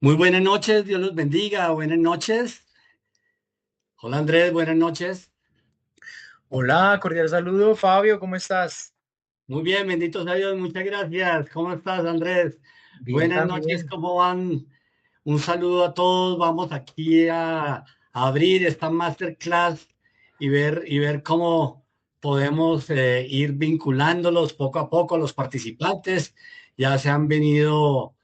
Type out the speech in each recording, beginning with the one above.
Muy buenas noches, Dios los bendiga, buenas noches. Hola Andrés, buenas noches. Hola, cordial saludo, Fabio, ¿cómo estás? Muy bien, bendito sea Dios, muchas gracias. ¿Cómo estás, Andrés? Bien, Buenas noches, también. ¿cómo van? Un saludo a todos. Vamos aquí a abrir esta masterclass y ver cómo podemos ir vinculándolos poco a poco. Los participantes ya se han venido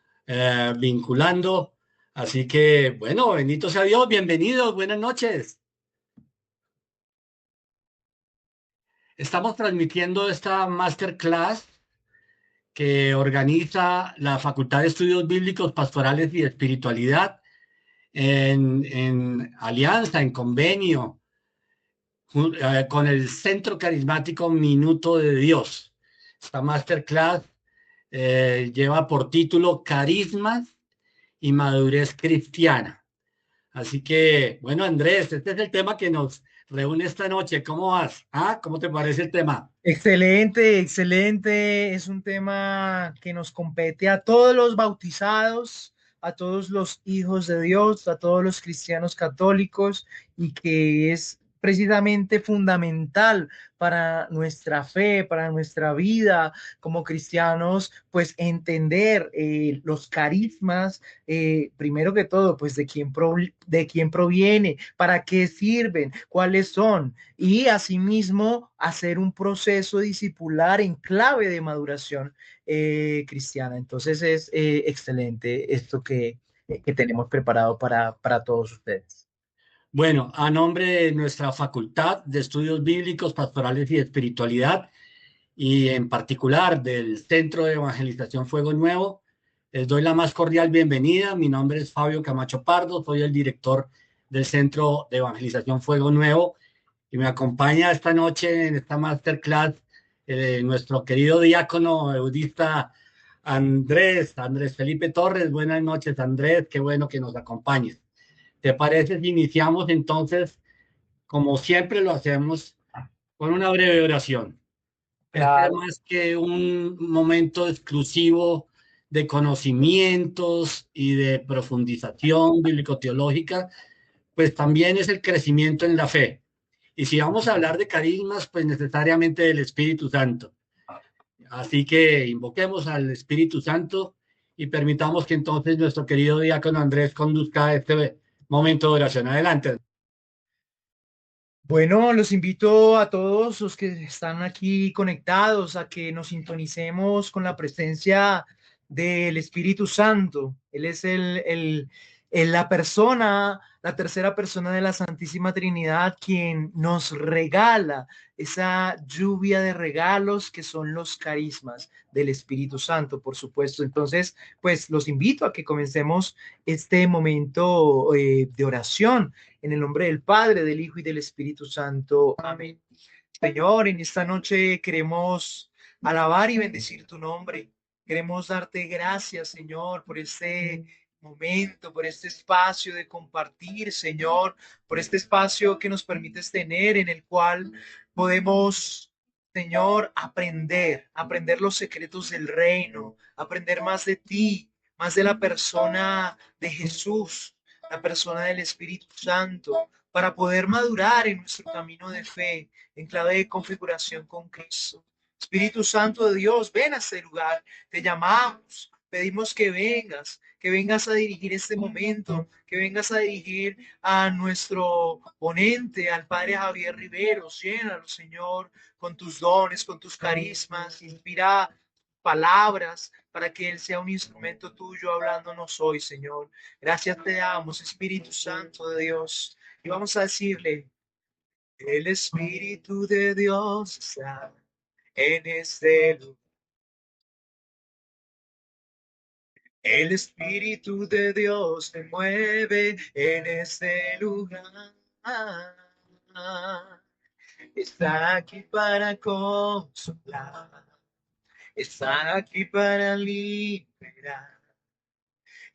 vinculando. Así que, bueno, bendito sea Dios, bienvenidos, buenas noches. Estamos transmitiendo esta masterclass que organiza la Facultad de Estudios Bíblicos, Pastorales y Espiritualidad en alianza, en convenio con el Centro Carismático Minuto de Dios. Esta masterclass lleva por título Carismas y Madurez Cristiana. Así que, bueno, Andrés, este es el tema que nos reúne esta noche. ¿Cómo vas? ¿Ah? ¿Cómo te parece el tema? Excelente, excelente. Es un tema que nos compete a todos los bautizados, a todos los hijos de Dios, a todos los cristianos católicos y que es precisamente fundamental para nuestra fe, para nuestra vida como cristianos, pues entender los carismas, primero que todo, pues de quién proviene, para qué sirven, cuáles son y asimismo hacer un proceso discipular en clave de maduración cristiana. Entonces es excelente esto que tenemos preparado para todos ustedes. Bueno, a nombre de nuestra Facultad de Estudios Bíblicos, Pastorales y Espiritualidad, y en particular del Centro de Evangelización Fuego Nuevo, les doy la más cordial bienvenida. Mi nombre es Fabio Camacho Pardo, soy el director del Centro de Evangelización Fuego Nuevo y me acompaña esta noche en esta masterclass nuestro querido diácono eudista Andrés Felipe Torres. Buenas noches, Andrés, qué bueno que nos acompañes. ¿Te parece si iniciamos entonces, como siempre lo hacemos, con una breve oración? Este es Claro. más que un momento exclusivo de conocimientos y de profundización bíblico-teológica, pues también es el crecimiento en la fe. Y si vamos a hablar de carismas, pues necesariamente del Espíritu Santo. Así que invoquemos al Espíritu Santo y permitamos que entonces nuestro querido diácono Andrés conduzca este momento de oración. Adelante. Bueno, los invito a todos los que están aquí conectados a que nos sintonicemos con la presencia del Espíritu Santo. Él es la persona, la tercera persona de la Santísima Trinidad, quien nos regala esa lluvia de regalos que son los carismas del Espíritu Santo, por supuesto. Entonces, pues los invito a que comencemos este momento de oración en el nombre del Padre, del Hijo y del Espíritu Santo. Amén. Señor, en esta noche queremos alabar y bendecir tu nombre. Queremos darte gracias, Señor, por este momento, por este espacio de compartir, Señor, por este espacio que nos permites tener en el cual podemos, Señor, aprender los secretos del reino, aprender más de ti, más de la persona de Jesús, la persona del Espíritu Santo, para poder madurar en nuestro camino de fe, en clave de configuración con Cristo. Espíritu Santo de Dios, ven a este lugar, te llamamos, pedimos que vengas a dirigir este momento, que vengas a dirigir a nuestro ponente, al Padre Javier Riveros, llénalo, Señor, con tus dones, con tus carismas, inspira palabras para que Él sea un instrumento tuyo hablándonos hoy, Señor. Gracias te damos, Espíritu Santo de Dios. Y vamos a decirle, el Espíritu de Dios está en este lugar. El Espíritu de Dios se mueve en este lugar. Está aquí para consolar. Está aquí para liberar.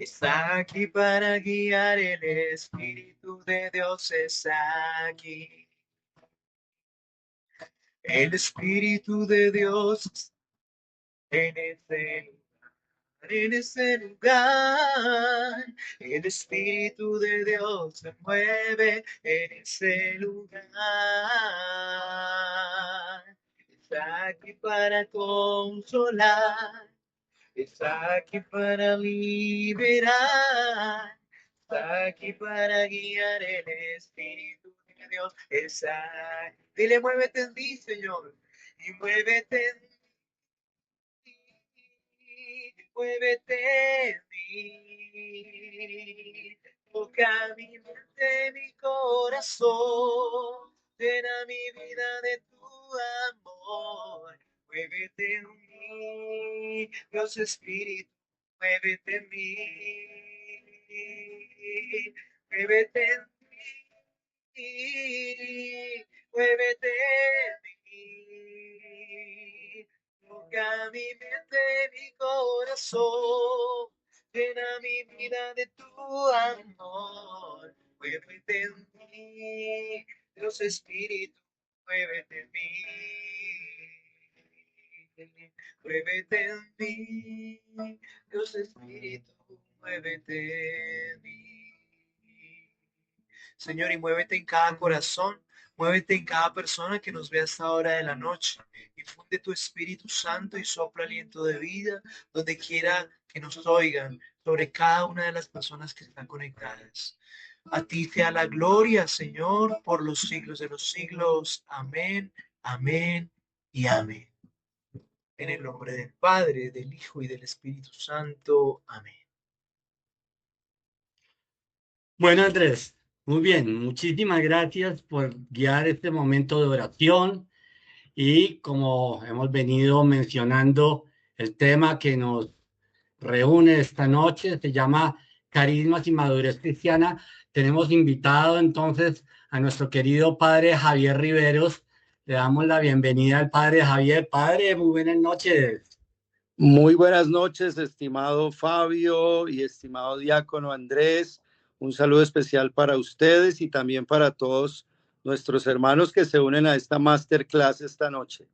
Está aquí para guiar, el Espíritu de Dios está aquí. El Espíritu de Dios en ese lugar. El Espíritu de Dios se mueve en ese lugar. Está aquí para consolar. Está aquí para liberar. Está aquí para guiar, el Espíritu de Dios. Está. Dile, muévete en mí, Señor. Y muévete en mí. Muévete en mí. Toca mi mente, mi corazón. Llena mi vida de tu amor. Muévete en mí, Dios Espíritu, muévete en mí. Muévete en mí, muévete en mí. Toca mi mente, mi corazón. Llena mi vida de tu amor. Muévete en mí, Dios Espíritu, muévete en mí. Muévete en mí, Dios Espíritu, muévete en mí. Señor, y muévete en cada corazón, muévete en cada persona que nos vea a esta hora de la noche. Infunde tu Espíritu Santo y sopla aliento de vida donde quiera que nos oigan, sobre cada una de las personas que están conectadas. A ti sea la gloria, Señor, por los siglos de los siglos. Amén, amén y amén. En el nombre del Padre, del Hijo y del Espíritu Santo. Amén. Bueno, Andrés, muy bien. Muchísimas gracias por guiar este momento de oración. Y como hemos venido mencionando, el tema que nos reúne esta noche se llama Carismas y Madurez Cristiana. Tenemos invitado entonces a nuestro querido padre Javier Riveros. Le damos la bienvenida al padre Javier. Padre, muy buenas noches. Muy buenas noches, estimado Fabio y estimado diácono Andrés. Un saludo especial para ustedes y también para todos nuestros hermanos que se unen a esta masterclass esta noche.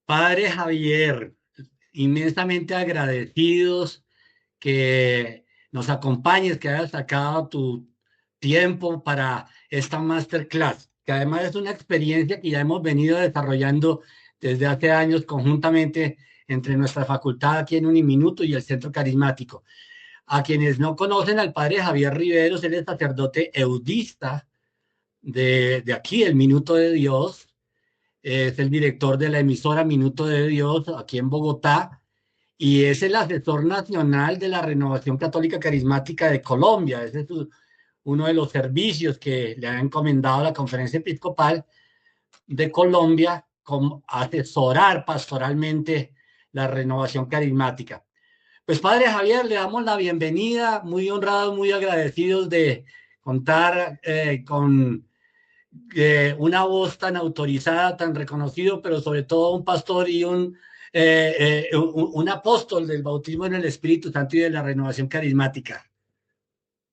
Padre Javier, inmensamente agradecidos que nos acompañes, que hayas sacado tu tiempo para esta masterclass, que además es una experiencia que ya hemos venido desarrollando desde hace años conjuntamente entre nuestra facultad aquí en Uniminuto y el Centro Carismático. A quienes no conocen al padre Javier Riveros, él es sacerdote eudista de aquí, el Minuto de Dios, es el director de la emisora Minuto de Dios aquí en Bogotá y es el asesor nacional de la Renovación Católica Carismática de Colombia. Ese es uno de los servicios que le ha encomendado la Conferencia Episcopal de Colombia, como asesorar pastoralmente la renovación carismática. Pues Padre Javier, le damos la bienvenida, muy honrados, muy agradecidos de contar con una voz tan autorizada, tan reconocido, pero sobre todo un pastor y un apóstol del bautismo en el Espíritu Santo y de la renovación carismática.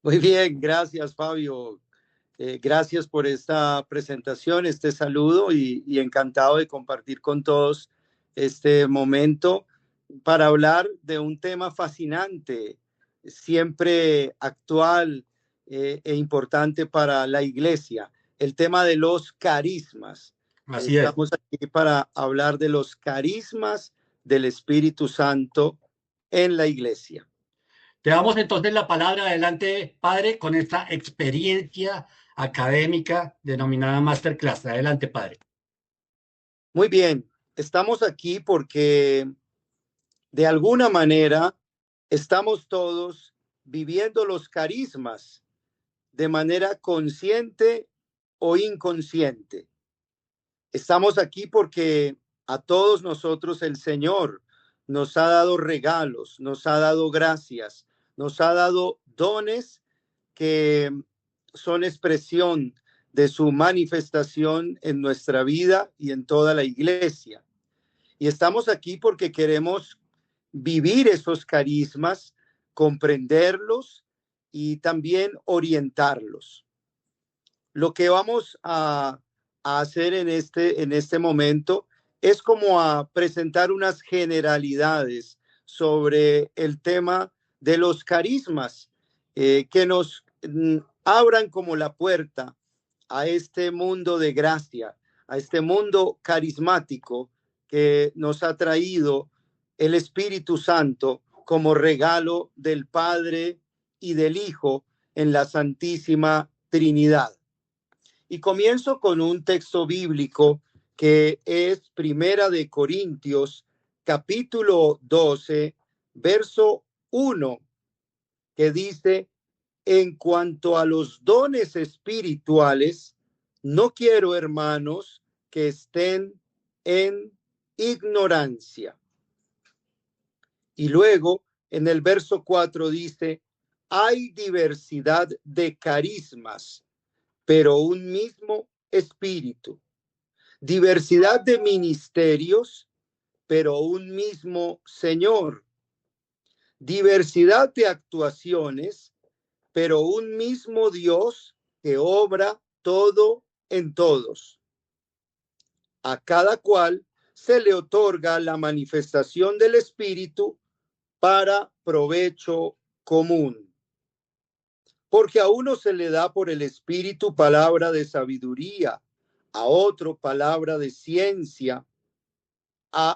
Muy bien, gracias Fabio. Gracias por esta presentación, este saludo y encantado de compartir con todos este momento para hablar de un tema fascinante, siempre actual e importante para la iglesia, el tema de los carismas. Así es. Estamos aquí para hablar de los carismas del Espíritu Santo en la iglesia. Te damos entonces la palabra adelante, Padre, con esta experiencia académica denominada Masterclass. Adelante, Padre. Muy bien, estamos aquí porque de alguna manera estamos todos viviendo los carismas de manera consciente o inconsciente. Estamos aquí porque a todos nosotros el Señor nos ha dado regalos, nos ha dado gracias, nos ha dado dones que son expresión de su manifestación en nuestra vida y en toda la iglesia. Y estamos aquí porque queremos vivir esos carismas comprenderlos y también orientarlos. Lo que vamos a hacer en este momento es como a presentar unas generalidades sobre el tema de los carismas, que nos abran como la puerta a este mundo de gracia, a este mundo carismático que nos ha traído el Espíritu Santo como regalo del Padre y del Hijo en la Santísima Trinidad. Y comienzo con un texto bíblico que es Primera de Corintios, capítulo 12, verso 1, que dice: en cuanto a los dones espirituales, no quiero, hermanos, que estén en ignorancia. Y luego en el verso 4 dice: hay diversidad de carismas, pero un mismo espíritu. Diversidad de ministerios, pero un mismo Señor. Diversidad de actuaciones, pero un mismo Dios que obra todo en todos. A cada cual se le otorga la manifestación del Espíritu para provecho común. Porque a uno se le da por el Espíritu palabra de sabiduría, a otro palabra de ciencia,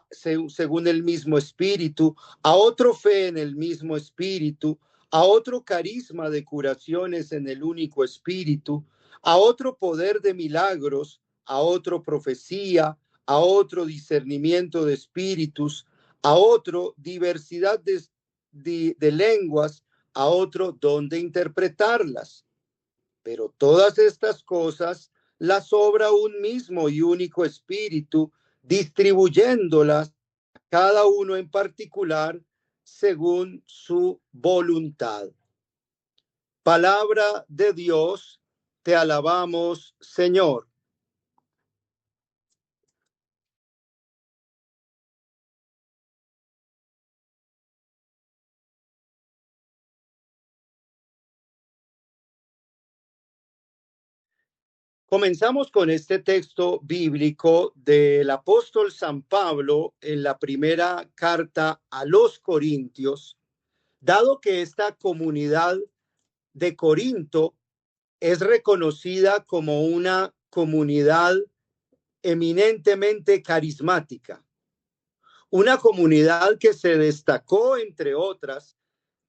según el mismo Espíritu, a otro fe en el mismo Espíritu, a otro carisma de curaciones en el único Espíritu, a otro poder de milagros, a otro profecía, a otro discernimiento de espíritus, a otro diversidad de lenguas, a otro don de interpretarlas. Pero todas estas cosas las obra un mismo y único Espíritu, distribuyéndolas a cada uno en particular según su voluntad. Palabra de Dios, te alabamos, Señor. Comenzamos con este texto bíblico del apóstol San Pablo en la primera carta a los Corintios, dado que esta comunidad de Corinto es reconocida como una comunidad eminentemente carismática, una comunidad que se destacó, entre otras,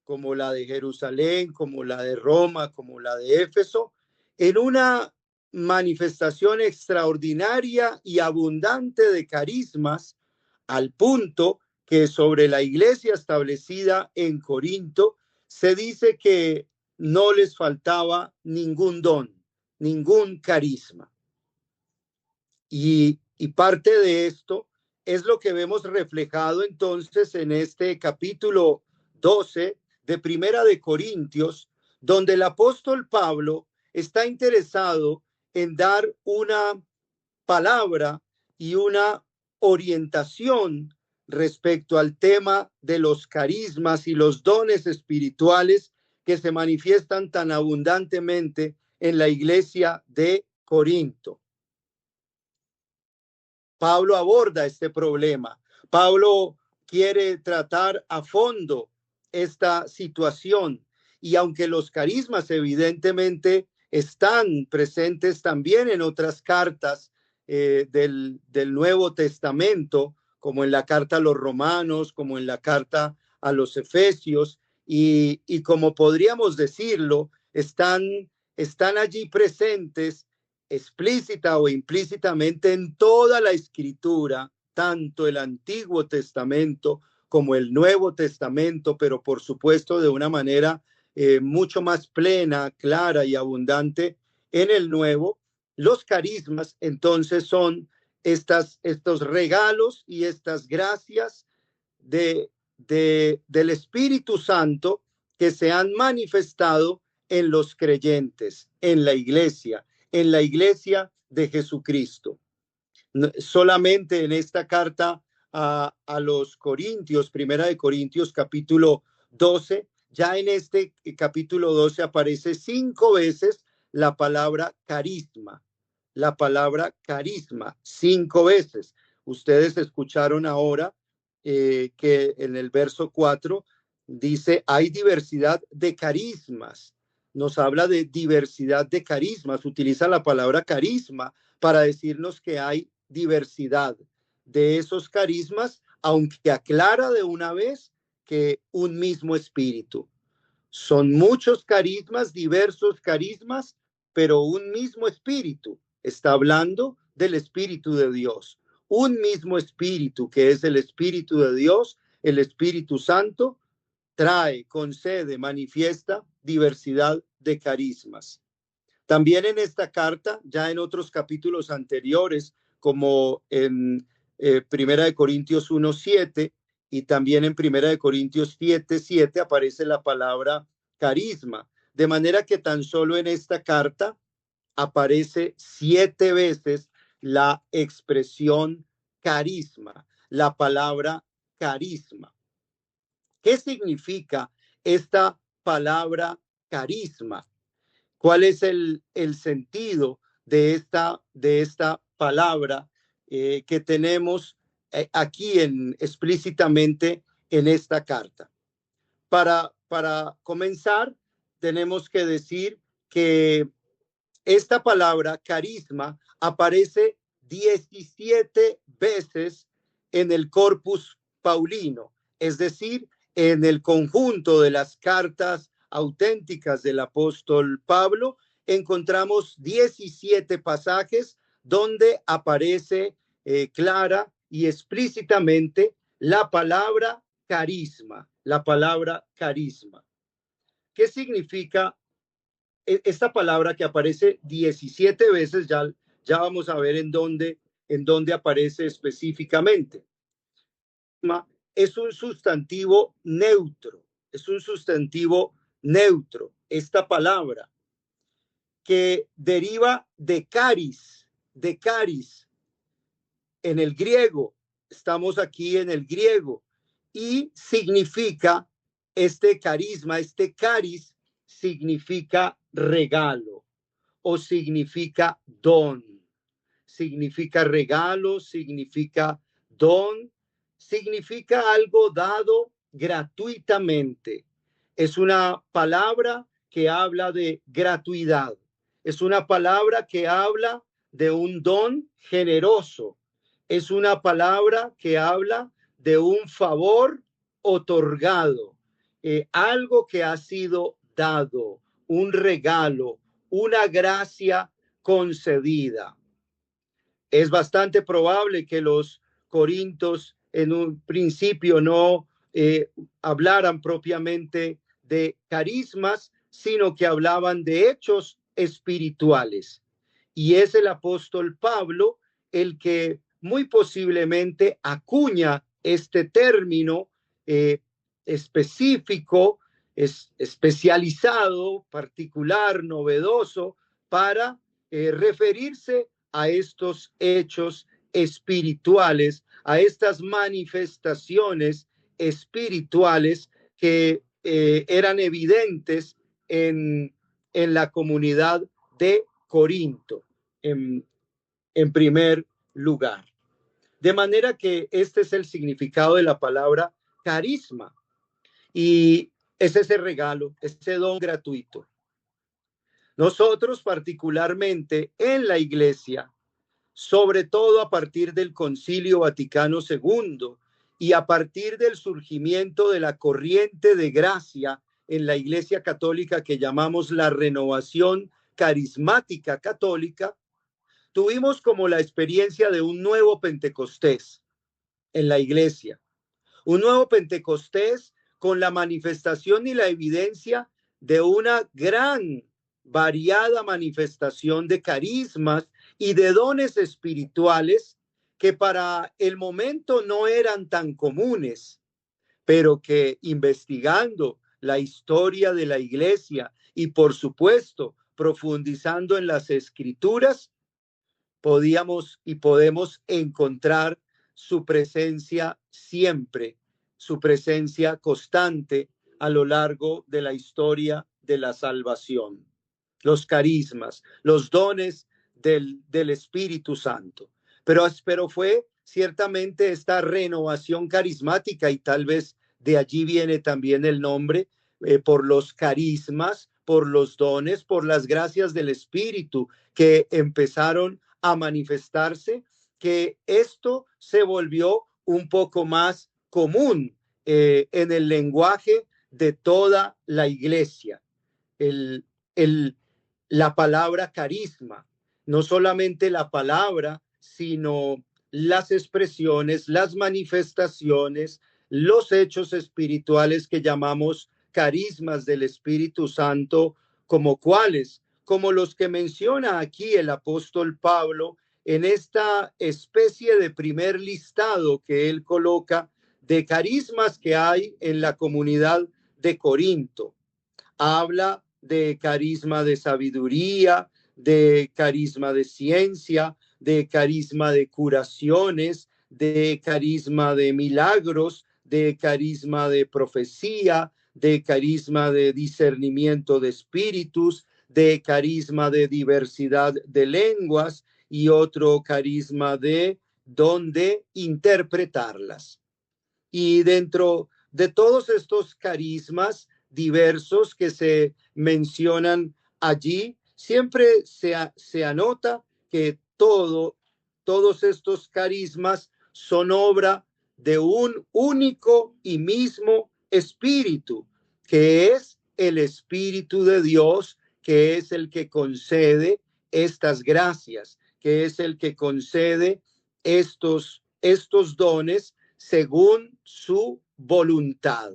como la de Jerusalén, como la de Roma, como la de Éfeso, en una manifestación extraordinaria y abundante de carismas, al punto que sobre la iglesia establecida en Corinto se dice que no les faltaba ningún don, ningún carisma. Y parte de esto es lo que vemos reflejado entonces en este capítulo 12 de Primera de Corintios, donde el apóstol Pablo está interesado en dar una palabra y una orientación respecto al tema de los carismas y los dones espirituales que se manifiestan tan abundantemente en la iglesia de Corinto. Pablo aborda este problema. Pablo quiere tratar a fondo esta situación, y aunque los carismas evidentemente están presentes también en otras cartas del Nuevo Testamento, como en la carta a los Romanos, como en la carta a los Efesios, y como podríamos decirlo, están allí presentes explícita o implícitamente en toda la Escritura, tanto el Antiguo Testamento como el Nuevo Testamento, pero por supuesto de una manera mucho más plena, clara y abundante en el Nuevo. Los carismas entonces son estos regalos y estas gracias del Espíritu Santo que se han manifestado en los creyentes, en la iglesia de Jesucristo. Solamente en esta carta a los Corintios, Primera de Corintios, capítulo 12, ya en este capítulo 12 aparece 5 veces la palabra carisma. La palabra carisma, 5 veces. Ustedes escucharon ahora que en el verso 4 dice, hay diversidad de carismas. Nos habla de diversidad de carismas. Utiliza la palabra carisma para decirnos que hay diversidad de esos carismas, aunque aclara de una vez que un mismo espíritu. Son muchos carismas, diversos carismas, pero un mismo espíritu. Está hablando del Espíritu de Dios. Un mismo espíritu, que es el Espíritu de Dios, el Espíritu Santo, trae, concede, manifiesta diversidad de carismas. También en esta carta, ya en otros capítulos anteriores, como en Primera de Corintios 1:7 y también en Primera de Corintios 7:7 aparece la palabra carisma. De manera que tan solo en esta carta aparece 7 veces la expresión carisma, la palabra carisma. ¿Qué significa esta palabra carisma? ¿Cuál es el sentido de esta palabra que tenemos aquí explícitamente en esta carta? Para comenzar, tenemos que decir que esta palabra carisma aparece 17 veces en el corpus paulino, es decir, en el conjunto de las cartas auténticas del apóstol Pablo, encontramos 17 pasajes donde aparece clara y explícitamente la palabra carisma, la palabra carisma. ¿Qué significa esta palabra que aparece 17 veces? Ya vamos a ver en dónde aparece específicamente. Es un sustantivo neutro, esta palabra que deriva de caris en el griego. Estamos aquí en el griego y significa este carisma, este caris significa regalo o significa don. Significa regalo, significa don, significa algo dado gratuitamente. Es una palabra que habla de gratuidad. Es una palabra que habla de un don generoso. Es una palabra que habla de un favor otorgado, algo que ha sido dado, un regalo, una gracia concedida. Es bastante probable que los corintios en un principio no hablaran propiamente de carismas, sino que hablaban de hechos espirituales. Y es el apóstol Pablo el que muy posiblemente acuña este término específico, especializado, particular, novedoso, para referirse a estos hechos espirituales, a estas manifestaciones espirituales que eran evidentes en la comunidad de Corinto, en primer lugar. De manera que este es el significado de la palabra carisma, y es ese regalo, ese don gratuito. Nosotros particularmente en la iglesia, sobre todo a partir del Concilio Vaticano II y a partir del surgimiento de la corriente de gracia en la Iglesia Católica que llamamos la renovación carismática católica, tuvimos como la experiencia de un nuevo Pentecostés en la iglesia, un nuevo Pentecostés con la manifestación y la evidencia de una gran variada manifestación de carismas y de dones espirituales que para el momento no eran tan comunes, pero que investigando la historia de la iglesia y por supuesto profundizando en las escrituras, podíamos y podemos encontrar su presencia siempre, su presencia constante a lo largo de la historia de la salvación. Los carismas, los dones del Espíritu Santo. Pero fue ciertamente esta renovación carismática, y tal vez de allí viene también el nombre, por los carismas, por los dones, por las gracias del Espíritu que empezaron a manifestarse, que esto se volvió un poco más común en el lenguaje de toda la iglesia. La palabra carisma, no solamente la palabra, sino las expresiones, las manifestaciones, los hechos espirituales que llamamos carismas del Espíritu Santo, como cuáles, como los que menciona aquí el apóstol Pablo en esta especie de primer listado que él coloca de carismas que hay en la comunidad de Corinto. Habla de carisma de sabiduría, de carisma de ciencia, de carisma de curaciones, de carisma de milagros, de carisma de profecía, de carisma de discernimiento de espíritus, de carisma de diversidad de lenguas y otro carisma de don de interpretarlas. Y dentro de todos estos carismas diversos que se mencionan allí, siempre se anota que todos estos carismas son obra de un único y mismo espíritu, que es el Espíritu de Dios, que es el que concede estas gracias, que es el que concede estos dones según su voluntad.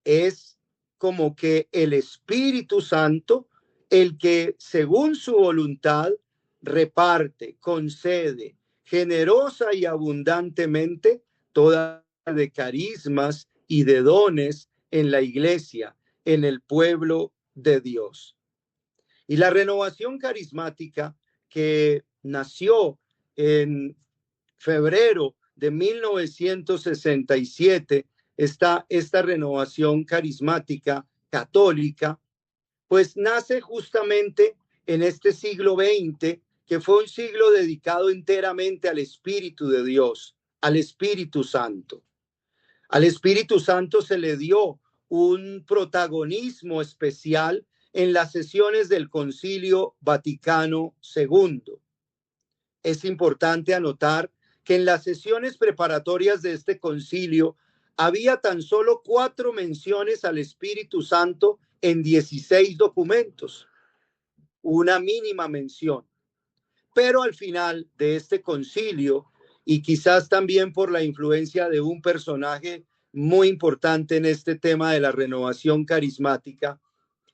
Es como que el Espíritu Santo, el que según su voluntad reparte, concede generosa y abundantemente toda de carismas y de dones en la iglesia, en el pueblo de Dios. Y la renovación carismática que nació en febrero de 1967, esta renovación carismática católica, pues nace justamente en este siglo XX, que fue un siglo dedicado enteramente al Espíritu de Dios, al Espíritu Santo. Al Espíritu Santo se le dio un protagonismo especial en las sesiones del Concilio Vaticano II. Es importante anotar que en las sesiones preparatorias de este concilio había tan solo 4 menciones al Espíritu Santo en 16 documentos, una mínima mención. Pero al final de este concilio, y quizás también por la influencia de un personaje muy importante en este tema de la renovación carismática,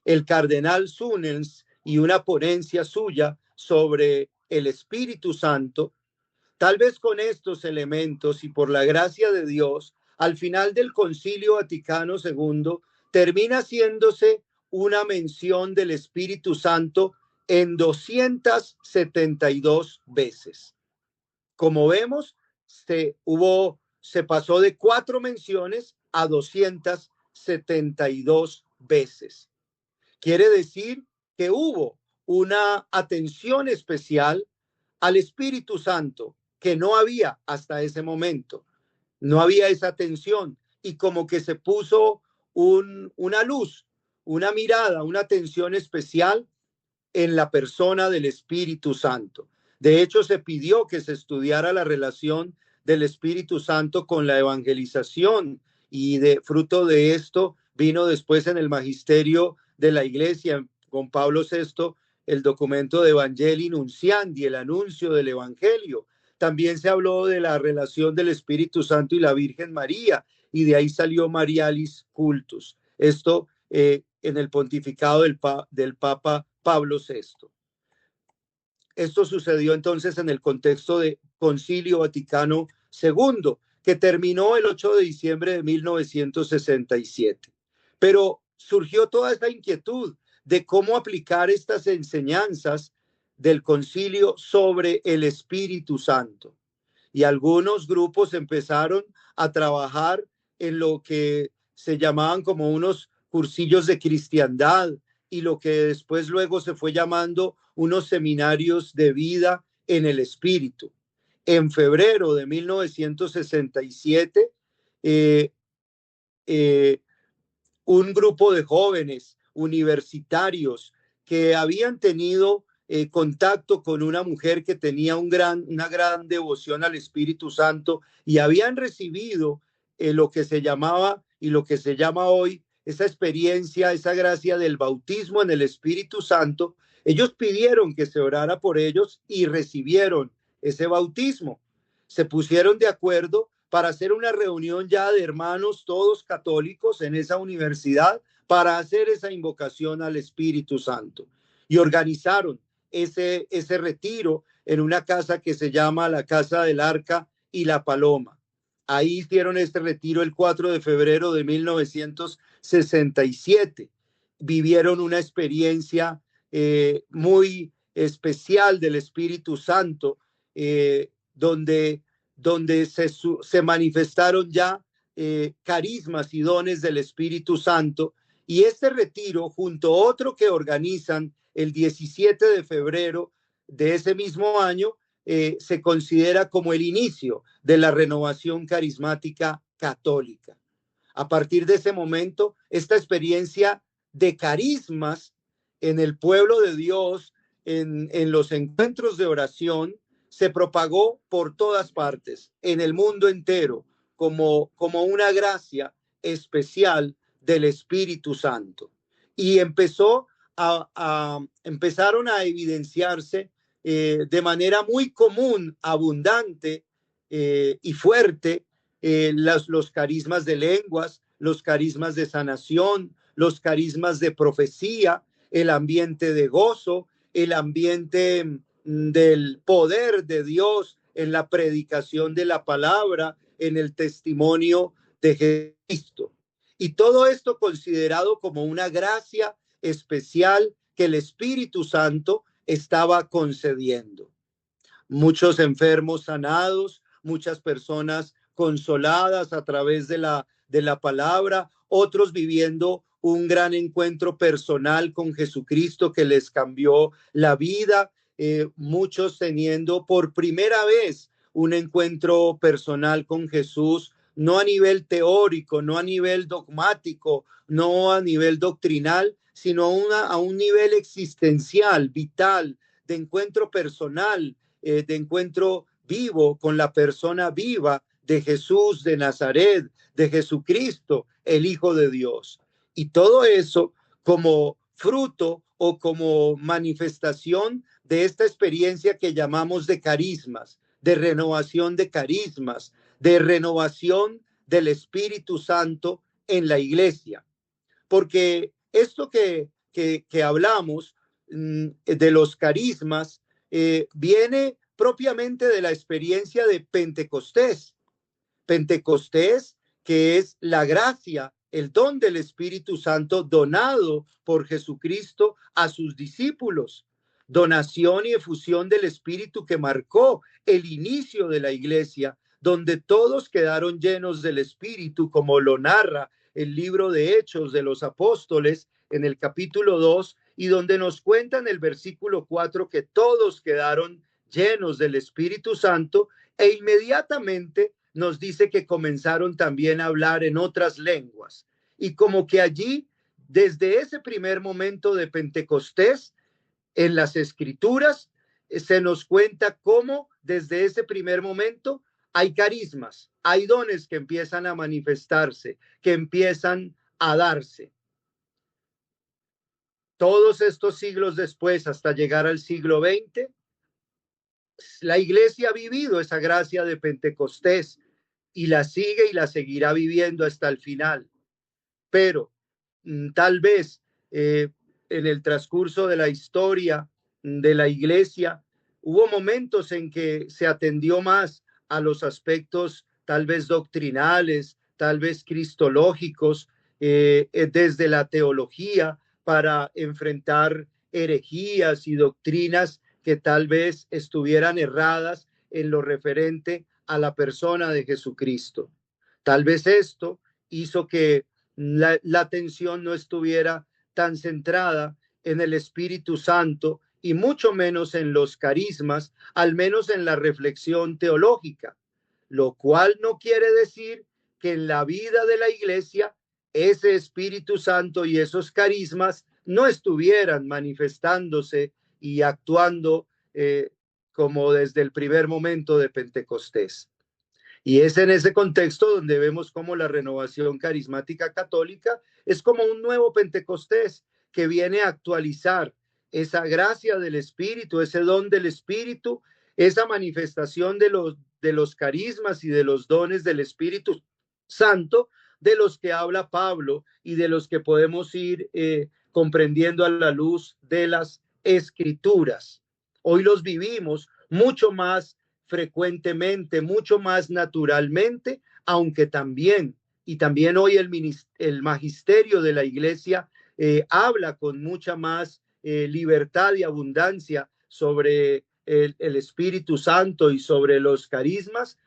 el cardenal Sunens, y una ponencia suya sobre el Espíritu Santo, tal vez con estos elementos y por la gracia de Dios, al final del Concilio Vaticano II, termina haciéndose una mención del Espíritu Santo en 272 veces. Como vemos, se pasó de 4 menciones a 272 veces. Quiere decir que hubo una atención especial al Espíritu Santo que no había hasta ese momento. No había esa atención, y como que se puso una luz, una mirada, una atención especial en la persona del Espíritu Santo. De hecho, se pidió que se estudiara la relación del Espíritu Santo con la evangelización, y de fruto de esto vino después en el magisterio de la iglesia con Pablo VI el documento de Evangelii Nunciandi, el anuncio del evangelio. También se habló de la relación del Espíritu Santo y la Virgen María, y de ahí salió Marialis Cultus. Esto en el pontificado del Papa Pablo VI. Esto sucedió entonces en el contexto de Concilio Vaticano II, que terminó el 8 de diciembre de 1967. Pero surgió toda esta inquietud de cómo aplicar estas enseñanzas del concilio sobre el Espíritu Santo. Y algunos grupos empezaron a trabajar en lo que se llamaban como unos cursillos de cristiandad y lo que después luego se fue llamando unos seminarios de vida en el espíritu. En febrero de 1967, un grupo de jóvenes universitarios que habían tenido contacto con una mujer que tenía una gran devoción al Espíritu Santo y habían recibido lo que se llamaba y lo que se llama hoy esa experiencia, esa gracia del bautismo en el Espíritu Santo. Ellos pidieron que se orara por ellos y recibieron ese bautismo. Se pusieron de acuerdo para hacer una reunión ya de hermanos todos católicos en esa universidad para hacer esa invocación al Espíritu Santo. Y organizaron ese retiro en una casa que se llama la Casa del Arca y la Paloma. Ahí hicieron este retiro el 4 de febrero de 1967. Vivieron una experiencia muy especial del Espíritu Santo, donde se manifestaron ya carismas y dones del Espíritu Santo. Y este retiro, junto a otro que organizan el 17 de febrero de ese mismo año, se considera como el inicio de la renovación carismática católica. A partir de ese momento, esta experiencia de carismas en el pueblo de Dios, en los encuentros de oración, se propagó por todas partes, en el mundo entero, como una gracia especial del Espíritu Santo. Y empezaron a evidenciarse de manera muy común, abundante y fuerte los carismas de lenguas, los carismas de sanación, los carismas de profecía, el ambiente de gozo, el ambiente del poder de Dios en la predicación de la palabra, en el testimonio de Jesucristo. Y todo esto considerado como una gracia especial que el Espíritu Santo estaba concediendo. Muchos enfermos sanados, muchas personas consoladas a través de la palabra, otros viviendo un gran encuentro personal con Jesucristo que les cambió la vida, muchos teniendo por primera vez un encuentro personal con Jesús, no a nivel teórico, no a nivel dogmático, no a nivel doctrinal, sino a un nivel existencial, vital, de encuentro personal, de encuentro vivo con la persona viva de Jesús de Nazaret, de Jesucristo, el Hijo de Dios. Y todo eso como fruto o como manifestación de esta experiencia que llamamos de carismas, de renovación de carismas, de renovación del Espíritu Santo en la iglesia. Porque esto que hablamos de los carismas viene propiamente de la experiencia de Pentecostés. Pentecostés, que es la gracia, el don del Espíritu Santo donado por Jesucristo a sus discípulos. Donación y efusión del Espíritu que marcó el inicio de la iglesia, donde todos quedaron llenos del Espíritu, como lo narra el libro de Hechos de los Apóstoles en el capítulo 2, y donde nos cuenta en el versículo 4 que todos quedaron llenos del Espíritu Santo, e inmediatamente nos dice que comenzaron también a hablar en otras lenguas. Y como que allí, desde ese primer momento de Pentecostés, en las Escrituras, se nos cuenta cómo desde ese primer momento hay carismas, hay dones que empiezan a manifestarse, que empiezan a darse. Todos estos siglos después, hasta llegar al siglo XX, la iglesia ha vivido esa gracia de Pentecostés y la sigue y la seguirá viviendo hasta el final. Pero tal vez en el transcurso de la historia de la iglesia hubo momentos en que se atendió más a los aspectos tal vez doctrinales, tal vez cristológicos, desde la teología para enfrentar herejías y doctrinas que tal vez estuvieran erradas en lo referente a la persona de Jesucristo. Tal vez esto hizo que la atención no estuviera tan centrada en el Espíritu Santo y mucho menos en los carismas, al menos en la reflexión teológica, lo cual no quiere decir que en la vida de la iglesia ese Espíritu Santo y esos carismas no estuvieran manifestándose y actuando como desde el primer momento de Pentecostés. Y es en ese contexto donde vemos cómo la renovación carismática católica es como un nuevo Pentecostés que viene a actualizar esa gracia del Espíritu, ese don del Espíritu, esa manifestación de los carismas y de los dones del Espíritu Santo, de los que habla Pablo y de los que podemos ir comprendiendo a la luz de las Escrituras. Hoy los vivimos mucho más frecuentemente, mucho más naturalmente, aunque también hoy el magisterio de la iglesia habla con mucha más libertad y abundancia sobre el Espíritu Santo y sobre los carismas,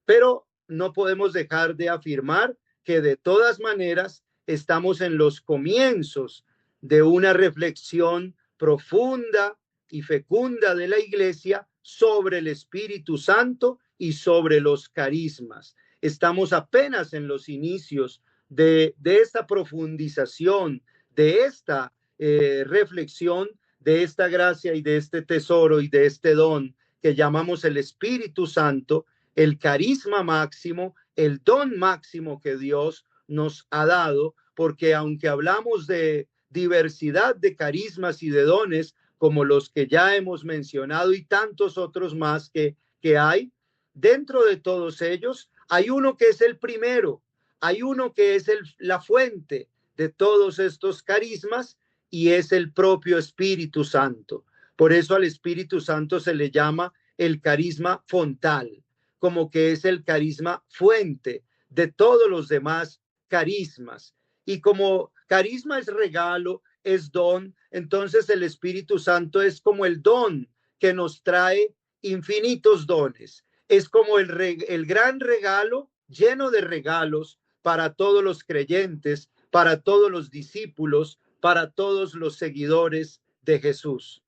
pero no podemos dejar de afirmar que de todas maneras estamos en los comienzos de una reflexión profunda y fecunda de la iglesia sobre el Espíritu Santo y sobre los carismas. Estamos apenas en los inicios de esta profundización, de esta reflexión, de esta gracia y de este tesoro y de este don que llamamos el Espíritu Santo, el carisma máximo, el don máximo que Dios nos ha dado, porque aunque hablamos de diversidad de carismas y de dones, como los que ya hemos mencionado y tantos otros más que hay, dentro de todos ellos hay uno que es el primero, hay uno que es la fuente de todos estos carismas y es el propio Espíritu Santo. Por eso al Espíritu Santo se le llama el carisma fontal, como que es el carisma fuente de todos los demás carismas. Y como carisma es regalo, es don, entonces el Espíritu Santo es como el don que nos trae infinitos dones. Es como el gran regalo lleno de regalos para todos los creyentes, para todos los discípulos, para todos los seguidores de Jesús.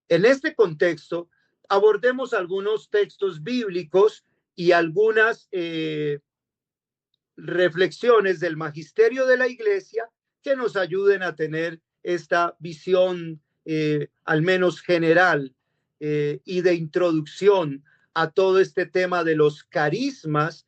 En este contexto, abordemos algunos textos bíblicos y algunas reflexiones del magisterio de la iglesia que nos ayuden a tener esta visión al menos general y de introducción a todo este tema de los carismas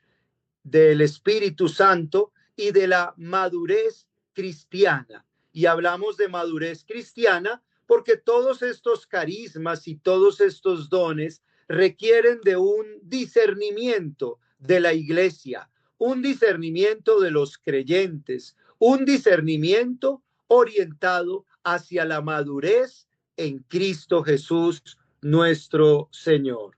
del Espíritu Santo y de la madurez cristiana. Y hablamos de madurez cristiana porque todos estos carismas y todos estos dones requieren de un discernimiento de la iglesia, un discernimiento de los creyentes, un discernimiento orientado hacia la madurez en Cristo Jesús, nuestro Señor.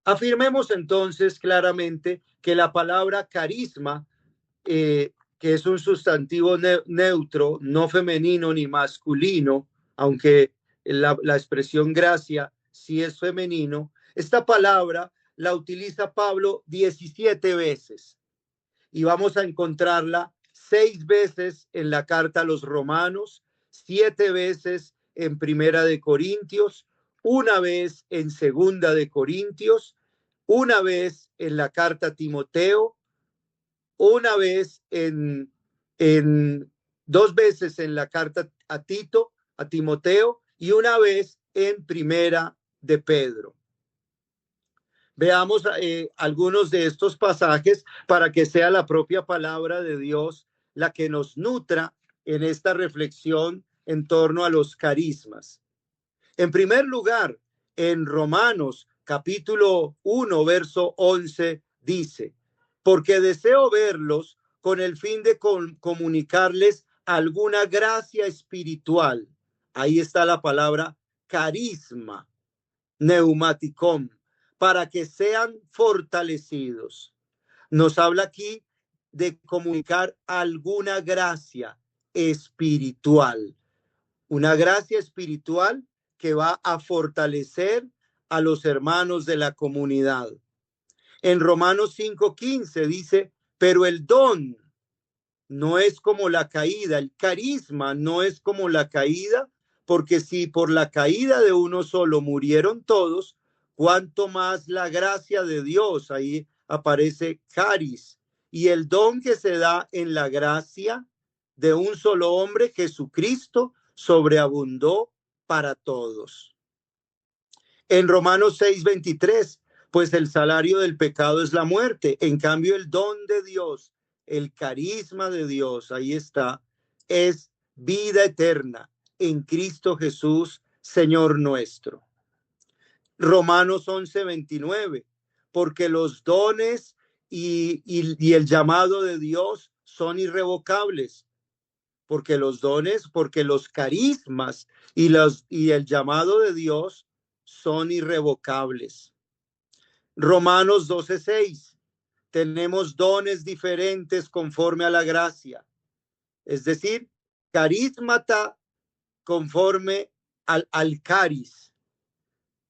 Afirmemos entonces claramente que la palabra carisma, que es un sustantivo neutro, no femenino ni masculino, aunque la expresión gracia sí es femenino, esta palabra la utiliza Pablo 17 veces y vamos a encontrarla 6 veces en la carta a los Romanos, 7 veces en Primera de Corintios, una vez en Segunda de Corintios, una vez en la carta a Timoteo, una vez dos veces en la carta a Tito, a Timoteo, y una vez en Primera de Pedro. Veamos algunos de estos pasajes para que sea la propia palabra de Dios la que nos nutra en esta reflexión en torno a los carismas. En primer lugar, en Romanos capítulo 1, verso 11, dice: porque deseo verlos con el fin de comunicarles alguna gracia espiritual. Ahí está la palabra carisma, neumaticón, para que sean fortalecidos. Nos habla aquí de comunicar alguna gracia espiritual, una gracia espiritual que va a fortalecer a los hermanos de la comunidad. En Romanos 5:15 dice: Pero el don no es como la caída, el carisma no es como la caída, porque si por la caída de uno solo murieron todos, cuánto más la gracia de Dios, ahí aparece caris, y el don que se da en la gracia de un solo hombre, Jesucristo, sobreabundó para todos. En Romanos 6:23, pues el salario del pecado es la muerte. En cambio, el don de Dios, el carisma de Dios, ahí está, es vida eterna en Cristo Jesús, Señor nuestro. Romanos 11:29, porque los dones y el llamado de Dios son irrevocables. Porque los dones, porque los carismas y el llamado de Dios son irrevocables. Romanos 12:6, tenemos dones diferentes conforme a la gracia, es decir, carismata conforme al caris,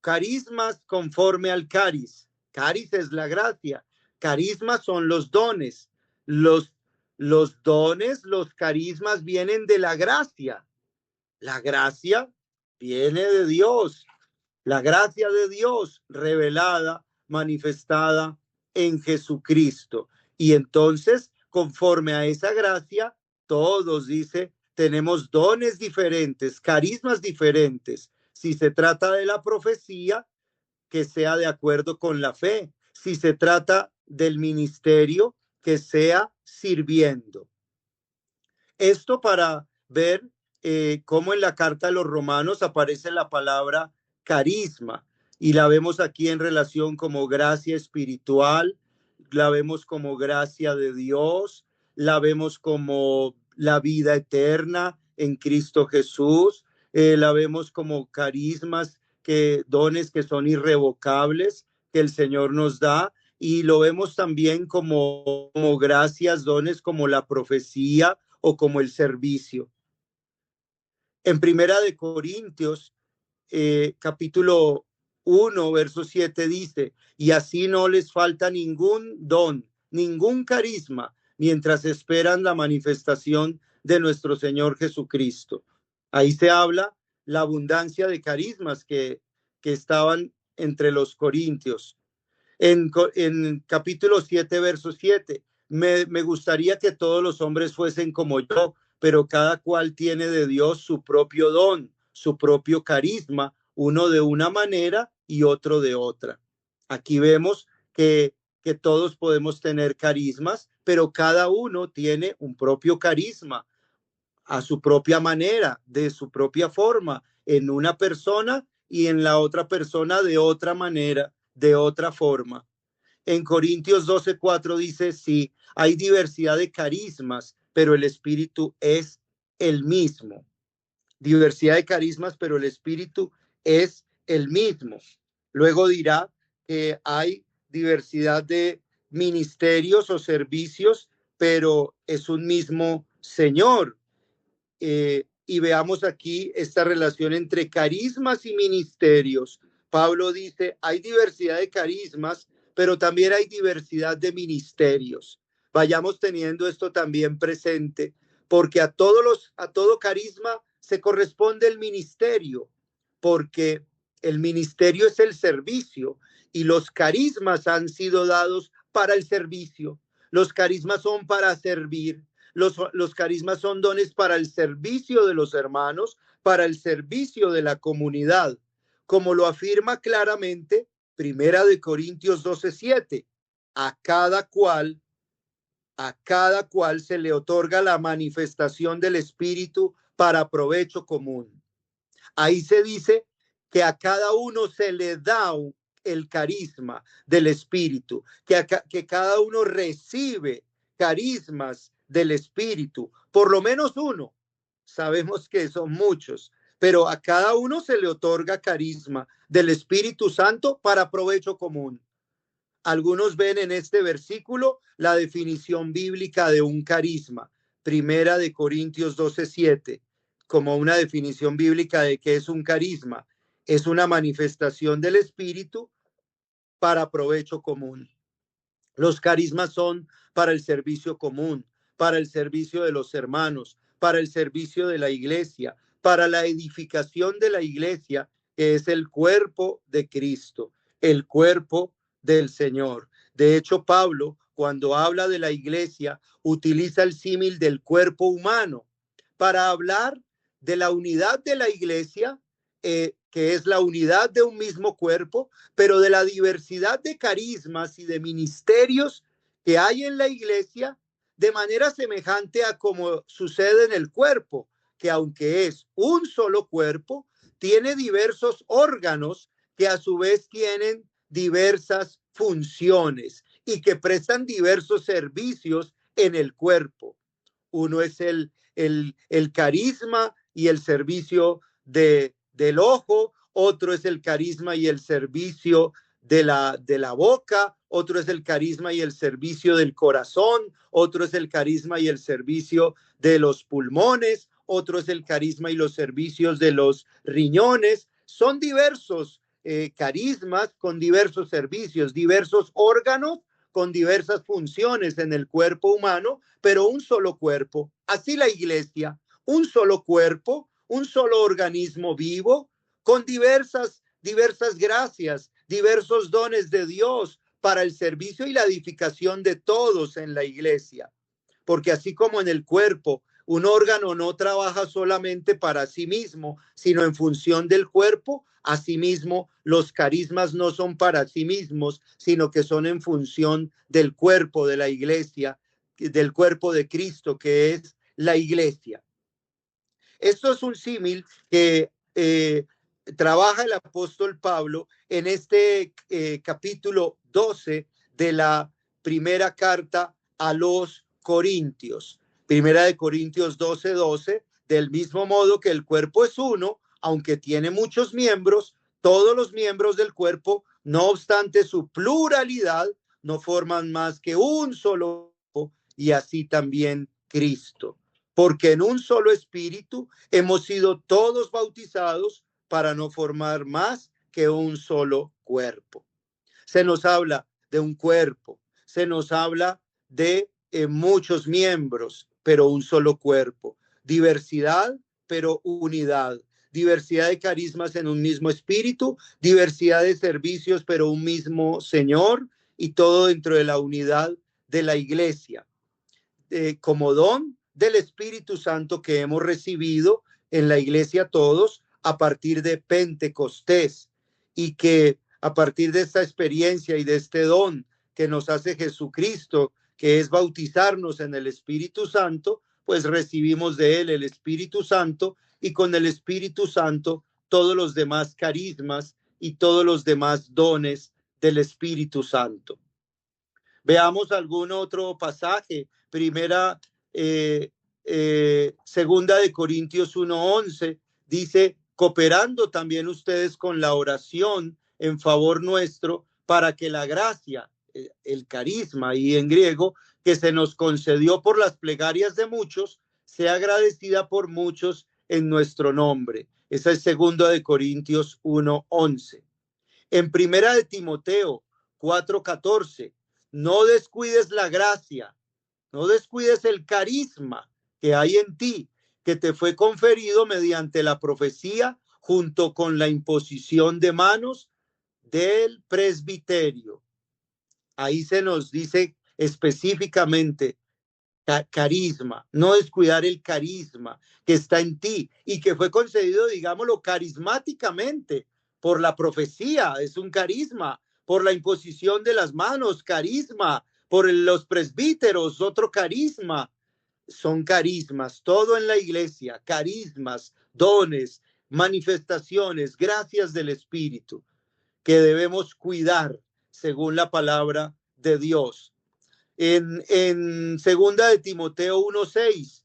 carismas conforme al caris. Caris es la gracia, carismas son los dones. Los dones, los carismas vienen de la gracia. La gracia viene de Dios. La gracia de Dios revelada, manifestada en Jesucristo. Y entonces, conforme a esa gracia, todos, dice, tenemos dones diferentes, carismas diferentes. Si se trata de la profecía, que sea de acuerdo con la fe. Si se trata del ministerio, que sea sirviendo. Esto para ver cómo en la carta de los Romanos aparece la palabra carisma y la vemos aquí en relación como gracia espiritual, la vemos como gracia de Dios, la vemos como la vida eterna en Cristo Jesús, la vemos como carismas, dones que son irrevocables que el Señor nos da, y lo vemos también como gracias, dones como la profecía o como el servicio. En Primera de Corintios, capítulo 1, verso 7 dice, y así no les falta ningún don, ningún carisma, mientras esperan la manifestación de nuestro Señor Jesucristo. Ahí se habla la abundancia de carismas que estaban entre los corintios. En capítulo 7, verso 7, me gustaría que todos los hombres fuesen como yo, pero cada cual tiene de Dios su propio don, su propio carisma, uno de una manera y otro de otra. Aquí vemos que todos podemos tener carismas, pero cada uno tiene un propio carisma a su propia manera, de su propia forma, en una persona y en la otra persona de otra manera, de otra forma. En Corintios 12:4 dice, sí, hay diversidad de carismas, pero el Espíritu es el mismo. Diversidad de carismas, pero el Espíritu es el mismo. Luego dirá que hay diversidad de ministerios o servicios, pero es un mismo Señor. Y veamos aquí esta relación entre carismas y ministerios. Pablo dice, hay diversidad de carismas, pero también hay diversidad de ministerios. Vayamos teniendo esto también presente, porque a todo carisma se corresponde el ministerio, porque el ministerio es el servicio y los carismas han sido dados para el servicio. Los carismas son para servir. Los carismas son dones para el servicio de los hermanos, para el servicio de la comunidad, como lo afirma claramente Primera de Corintios 12:7. A cada cual se le otorga la manifestación del Espíritu para provecho común. Ahí se dice que a cada uno se le da el carisma del Espíritu, que cada uno recibe carismas del Espíritu, por lo menos uno. Sabemos que son muchos, pero a cada uno se le otorga carisma del Espíritu Santo para provecho común. Algunos ven en este versículo la definición bíblica de un carisma, Primera de Corintios 12:7, como una definición bíblica de qué es un carisma. Es una manifestación del Espíritu para provecho común. Los carismas son para el servicio común, para el servicio de los hermanos, para el servicio de la iglesia, para la edificación de la iglesia, que es el cuerpo de Cristo, el cuerpo del Señor. De hecho, Pablo, cuando habla de la iglesia, utiliza el símil del cuerpo humano para hablar de la unidad de la iglesia, que es la unidad de un mismo cuerpo, pero de la diversidad de carismas y de ministerios que hay en la iglesia, de manera semejante a como sucede en el cuerpo, que aunque es un solo cuerpo, tiene diversos órganos que a su vez tienen diversas funciones y que prestan diversos servicios en el cuerpo. Uno es el carisma y el servicio del ojo, otro es el carisma y el servicio de la boca, otro es el carisma y el servicio del corazón, otro es el carisma y el servicio de los pulmones, otro es el carisma y los servicios de los riñones. Son diversos carismas con diversos servicios, diversos órganos con diversas funciones en el cuerpo humano, pero un solo cuerpo. Así la iglesia, un solo cuerpo, un solo organismo vivo, con diversas gracias, diversos dones de Dios para el servicio y la edificación de todos en la iglesia. Porque así como en el cuerpo, un órgano no trabaja solamente para sí mismo, sino en función del cuerpo, asimismo los carismas no son para sí mismos, sino que son en función del cuerpo de la iglesia, del cuerpo de Cristo, que es la iglesia. Esto es un símil que trabaja el apóstol Pablo en este capítulo 12 de la primera carta a los Corintios. Primera de Corintios 12:12, del mismo modo que el cuerpo es uno, aunque tiene muchos miembros, todos los miembros del cuerpo, no obstante su pluralidad, no forman más que un solo cuerpo, y así también Cristo. Porque en un solo espíritu hemos sido todos bautizados para no formar más que un solo cuerpo. Se nos habla de un cuerpo, se nos habla de muchos miembros, pero un solo cuerpo. Diversidad, pero unidad. Diversidad de carismas en un mismo espíritu, diversidad de servicios, pero un mismo Señor, y todo dentro de la unidad de la iglesia. Como don del Espíritu Santo que hemos recibido en la iglesia todos a partir de Pentecostés, y que a partir de esta experiencia y de este don que nos hace Jesucristo, que es bautizarnos en el Espíritu Santo, pues recibimos de él el Espíritu Santo, y con el Espíritu Santo todos los demás carismas y todos los demás dones del Espíritu Santo. Veamos algún otro pasaje. Segunda de Corintios 1:11 dice: cooperando también ustedes con la oración en favor nuestro, para que la gracia, el carisma y en griego, que se nos concedió por las plegarias de muchos, sea agradecida por muchos en nuestro nombre. Esa es segunda de Corintios 1:11. En primera de Timoteo 4:14, no descuides la gracia, no descuides el carisma que hay en ti, que te fue conferido mediante la profecía, junto con la imposición de manos del presbiterio. Ahí se nos dice específicamente carisma, no descuidar el carisma que está en ti y que fue concedido, digámoslo, carismáticamente por la profecía, es un carisma, por la imposición de las manos, carisma, por los presbíteros, otro carisma. Son carismas, todo en la iglesia, carismas, dones, manifestaciones, gracias del Espíritu, que debemos cuidar según la palabra de Dios. En segunda de Timoteo 1:6,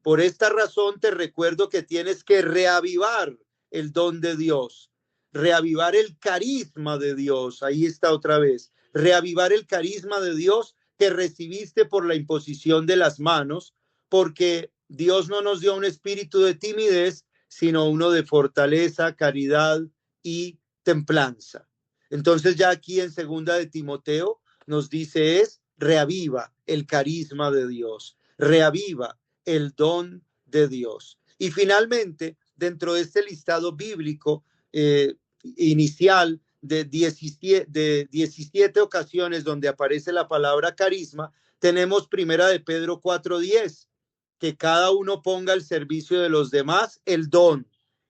por esta razón te recuerdo que tienes que reavivar el don de Dios, reavivar el carisma de Dios. Ahí está otra vez, reavivar el carisma de Dios que recibiste por la imposición de las manos, porque Dios no nos dio un espíritu de timidez, sino uno de fortaleza, caridad y templanza. Entonces ya aquí en segunda de Timoteo nos dice es reaviva el carisma de Dios, reaviva el don de Dios. Y finalmente, dentro de este listado bíblico inicial de 17 ocasiones donde aparece la palabra carisma, tenemos primera de Pedro 4:10, que cada uno ponga al servicio de los demás el don,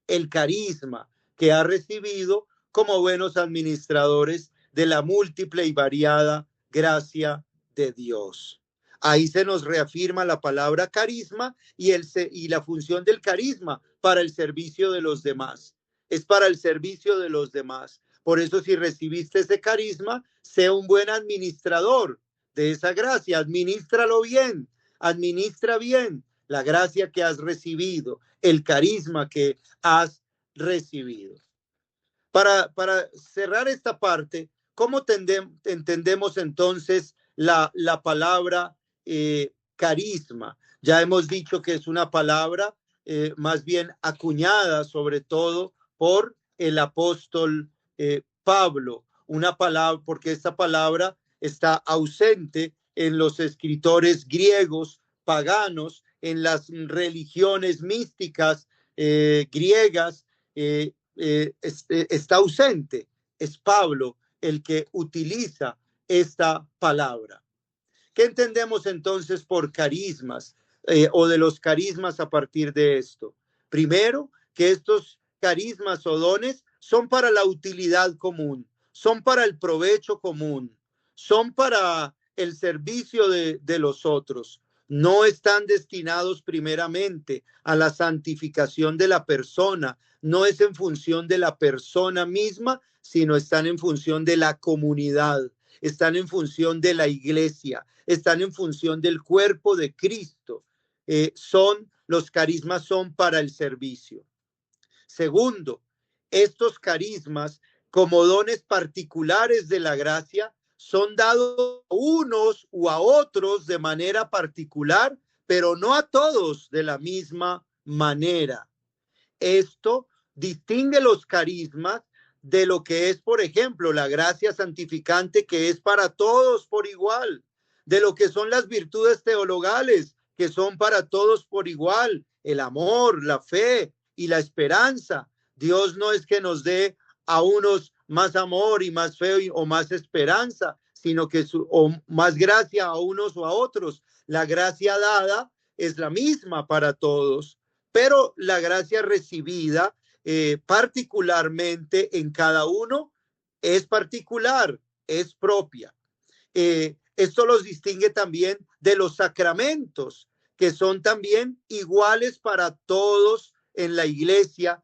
el carisma que ha recibido como buenos administradores de la múltiple y variada gracia de Dios. Ahí se nos reafirma la palabra carisma y la función del carisma para el servicio de los demás. Es para el servicio de los demás. Por eso, si recibiste ese carisma, sé un buen administrador de esa gracia. Administralo bien, administra bien la gracia que has recibido, el carisma que has recibido. Para cerrar esta parte, ¿cómo entendemos entonces la palabra carisma? Ya hemos dicho que es una palabra más bien acuñada, sobre todo por el apóstol Pablo, una palabra, porque esta palabra está ausente en los escritores griegos, paganos, en las religiones místicas griegas, está ausente. Es Pablo el que utiliza esta palabra. ¿Qué entendemos entonces por carismas o de los carismas a partir de esto? Primero, que estos carismas o dones son para la utilidad común, son para el provecho común, son para el servicio de los otros. No están destinados primeramente a la santificación de la persona, no es en función de la persona misma, sino están en función de la comunidad, están en función de la iglesia, están en función del cuerpo de Cristo. Los carismas son para el servicio. Segundo, estos carismas, como dones particulares de la gracia, son dados a unos u a otros de manera particular, pero no a todos de la misma manera. Esto distingue los carismas de lo que es, por ejemplo, la gracia santificante, que es para todos por igual, de lo que son las virtudes teologales, que son para todos por igual, el amor, la fe y la esperanza. Dios no es que nos dé a unos más amor y más fe o más esperanza, sino que o más gracia a unos o a otros. La gracia dada es la misma para todos, pero la gracia recibida particularmente en cada uno es particular, es propia. Esto los distingue también de los sacramentos, que son también iguales para todos en la iglesia.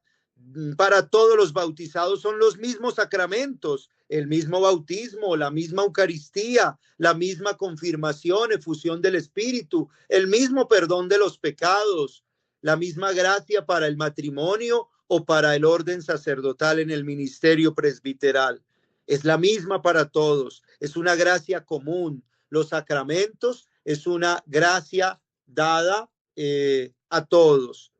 Para todos los bautizados son los mismos sacramentos, el mismo bautismo, la misma Eucaristía, la misma confirmación, efusión del Espíritu, el mismo perdón de los pecados, la misma gracia para el matrimonio o para el orden sacerdotal en el ministerio presbiteral. Es la misma para todos, es una gracia común. Los sacramentos es una gracia dada a todos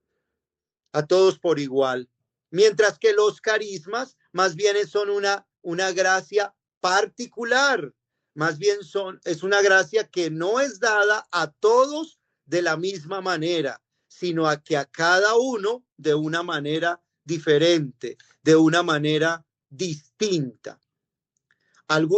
por igual. Mientras que los carismas más bien son una gracia particular, más bien es una gracia que no es dada a todos de la misma manera, sino a cada uno de una manera diferente, de una manera distinta.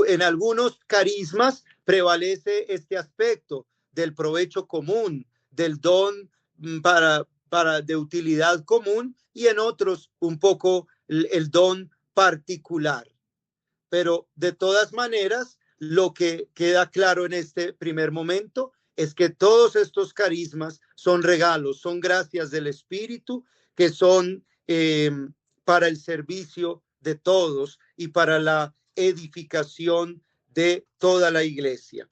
En algunos carismas prevalece este aspecto del provecho común, del don de utilidad común, y en otros un poco el don particular. Pero de todas maneras, lo que queda claro en este primer momento es que todos estos carismas son regalos, son gracias del Espíritu, que son para el servicio de todos y para la edificación de toda la iglesia.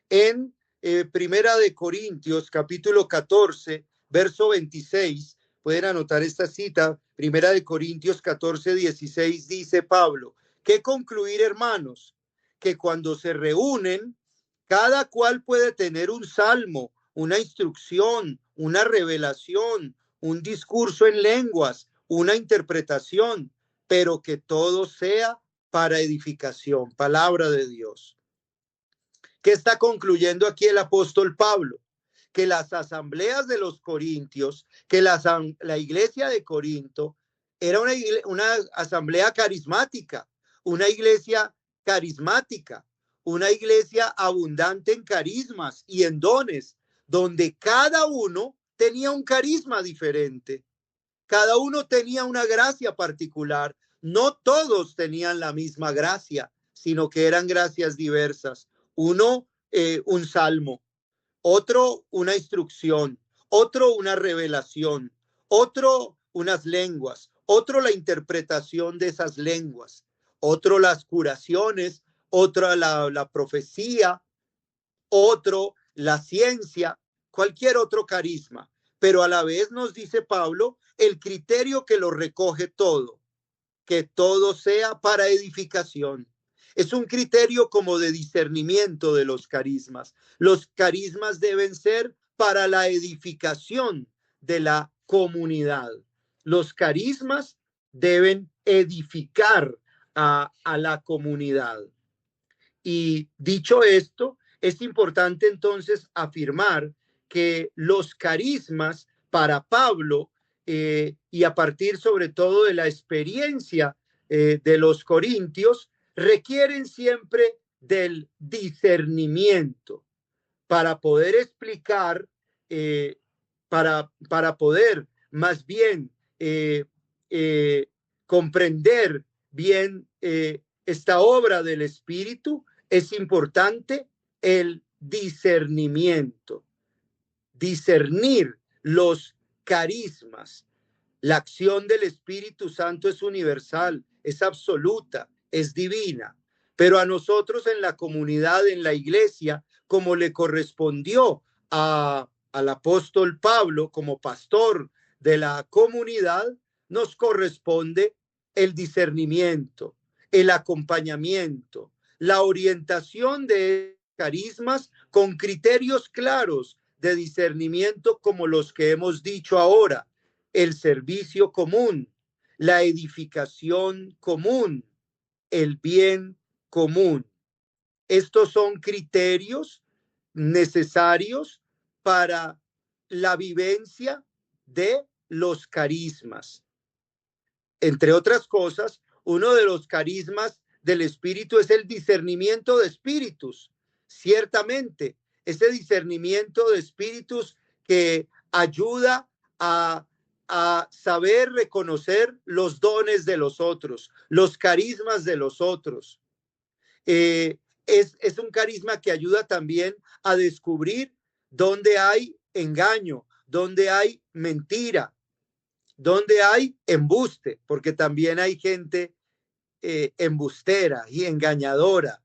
En Primera de Corintios, capítulo 14, verso 26, pueden anotar esta cita. Primera de Corintios 14, 16, dice Pablo: ¿qué concluir, hermanos? Que cuando se reúnen, cada cual puede tener un salmo, una instrucción, una revelación, un discurso en lenguas, una interpretación, pero que todo sea para edificación. Palabra de Dios. ¿Qué está concluyendo aquí el apóstol Pablo? Que las asambleas de los corintios, que la iglesia de Corinto era una asamblea carismática, una iglesia carismática, una iglesia abundante en carismas y en dones, donde cada uno tenía un carisma diferente, cada uno tenía una gracia particular. No todos tenían la misma gracia, sino que eran gracias diversas. Uno, un salmo, otro una instrucción, otro una revelación, otro unas lenguas, otro la interpretación de esas lenguas, otro las curaciones, otra la profecía, otro la ciencia, cualquier otro carisma. Pero a la vez nos dice Pablo el criterio que lo recoge todo, que todo sea para edificación. Es un criterio como de discernimiento de los carismas. Los carismas deben ser para la edificación de la comunidad. Los carismas deben edificar a la comunidad. Y dicho esto, es importante entonces afirmar que los carismas para Pablo, y a partir sobre todo de la experiencia de los corintios, requieren siempre del discernimiento para poder explicar, para poder más bien comprender bien esta obra del Espíritu. Es importante el discernimiento, discernir los carismas. La acción del Espíritu Santo es universal, es absoluta, es divina. Pero a nosotros en la comunidad, en la iglesia, como le correspondió al apóstol Pablo como pastor de la comunidad, nos corresponde el discernimiento, el acompañamiento, la orientación de carismas con criterios claros de discernimiento como los que hemos dicho ahora: el servicio común, la edificación común, el bien común. Estos son criterios necesarios para la vivencia de los carismas. Entre otras cosas, uno de los carismas del Espíritu es el discernimiento de espíritus. Ciertamente, ese discernimiento de espíritus que ayuda a saber reconocer los dones de los otros, los carismas de los otros. Es un carisma que ayuda también a descubrir dónde hay engaño, dónde hay mentira, dónde hay embuste, porque también hay gente embustera y engañadora.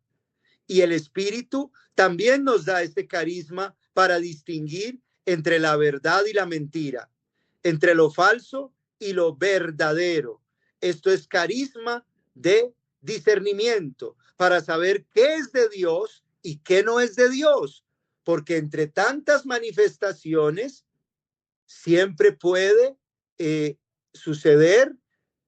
Y el Espíritu también nos da este carisma para distinguir entre la verdad y la mentira, entre lo falso y lo verdadero. Esto es carisma de discernimiento para saber qué es de Dios y qué no es de Dios, porque entre tantas manifestaciones siempre puede suceder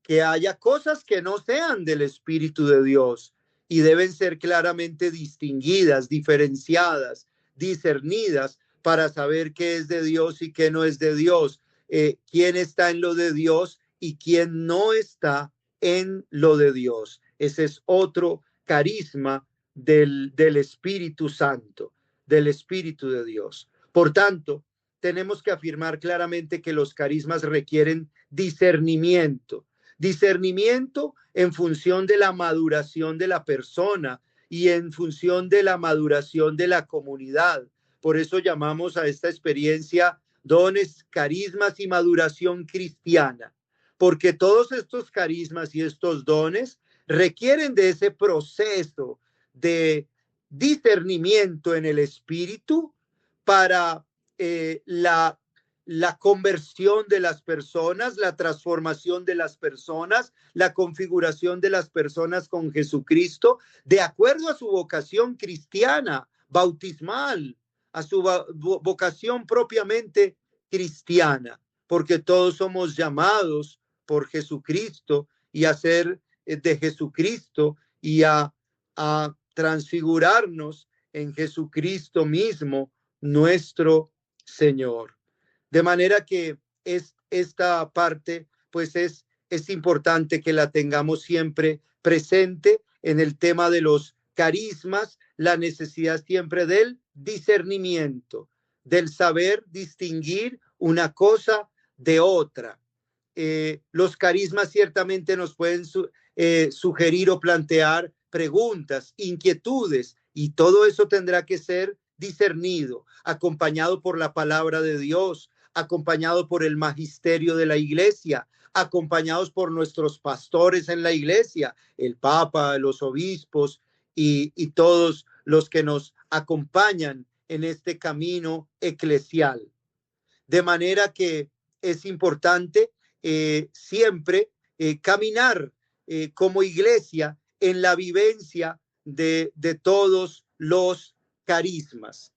que haya cosas que no sean del Espíritu de Dios y deben ser claramente distinguidas, diferenciadas, discernidas para saber qué es de Dios y qué no es de Dios, quién está en lo de Dios y quién no está en lo de Dios. Ese es otro carisma del Espíritu Santo, del Espíritu de Dios. Por tanto, tenemos que afirmar claramente que los carismas requieren discernimiento. Discernimiento en función de la maduración de la persona y en función de la maduración de la comunidad. Por eso llamamos a esta experiencia dones, carismas y maduración cristiana, porque todos estos carismas y estos dones requieren de ese proceso de discernimiento en el espíritu para la conversión de las personas, la transformación de las personas, la configuración de las personas con Jesucristo, de acuerdo a su vocación cristiana, bautismal, a su vocación propiamente cristiana, porque todos somos llamados por Jesucristo y a ser de Jesucristo y a transfigurarnos en Jesucristo mismo, nuestro Señor. De manera que esta parte, pues es importante que la tengamos siempre presente en el tema de los carismas, la necesidad siempre del discernimiento, del saber distinguir una cosa de otra. Los carismas ciertamente nos pueden sugerir o plantear preguntas, inquietudes, y todo eso tendrá que ser discernido, acompañado por la palabra de Dios, acompañado por el magisterio de la iglesia, acompañados por nuestros pastores en la iglesia, el Papa, los obispos y todos los que nos acompañan en este camino eclesial. De manera que es importante siempre caminar como iglesia en la vivencia de todos los carismas.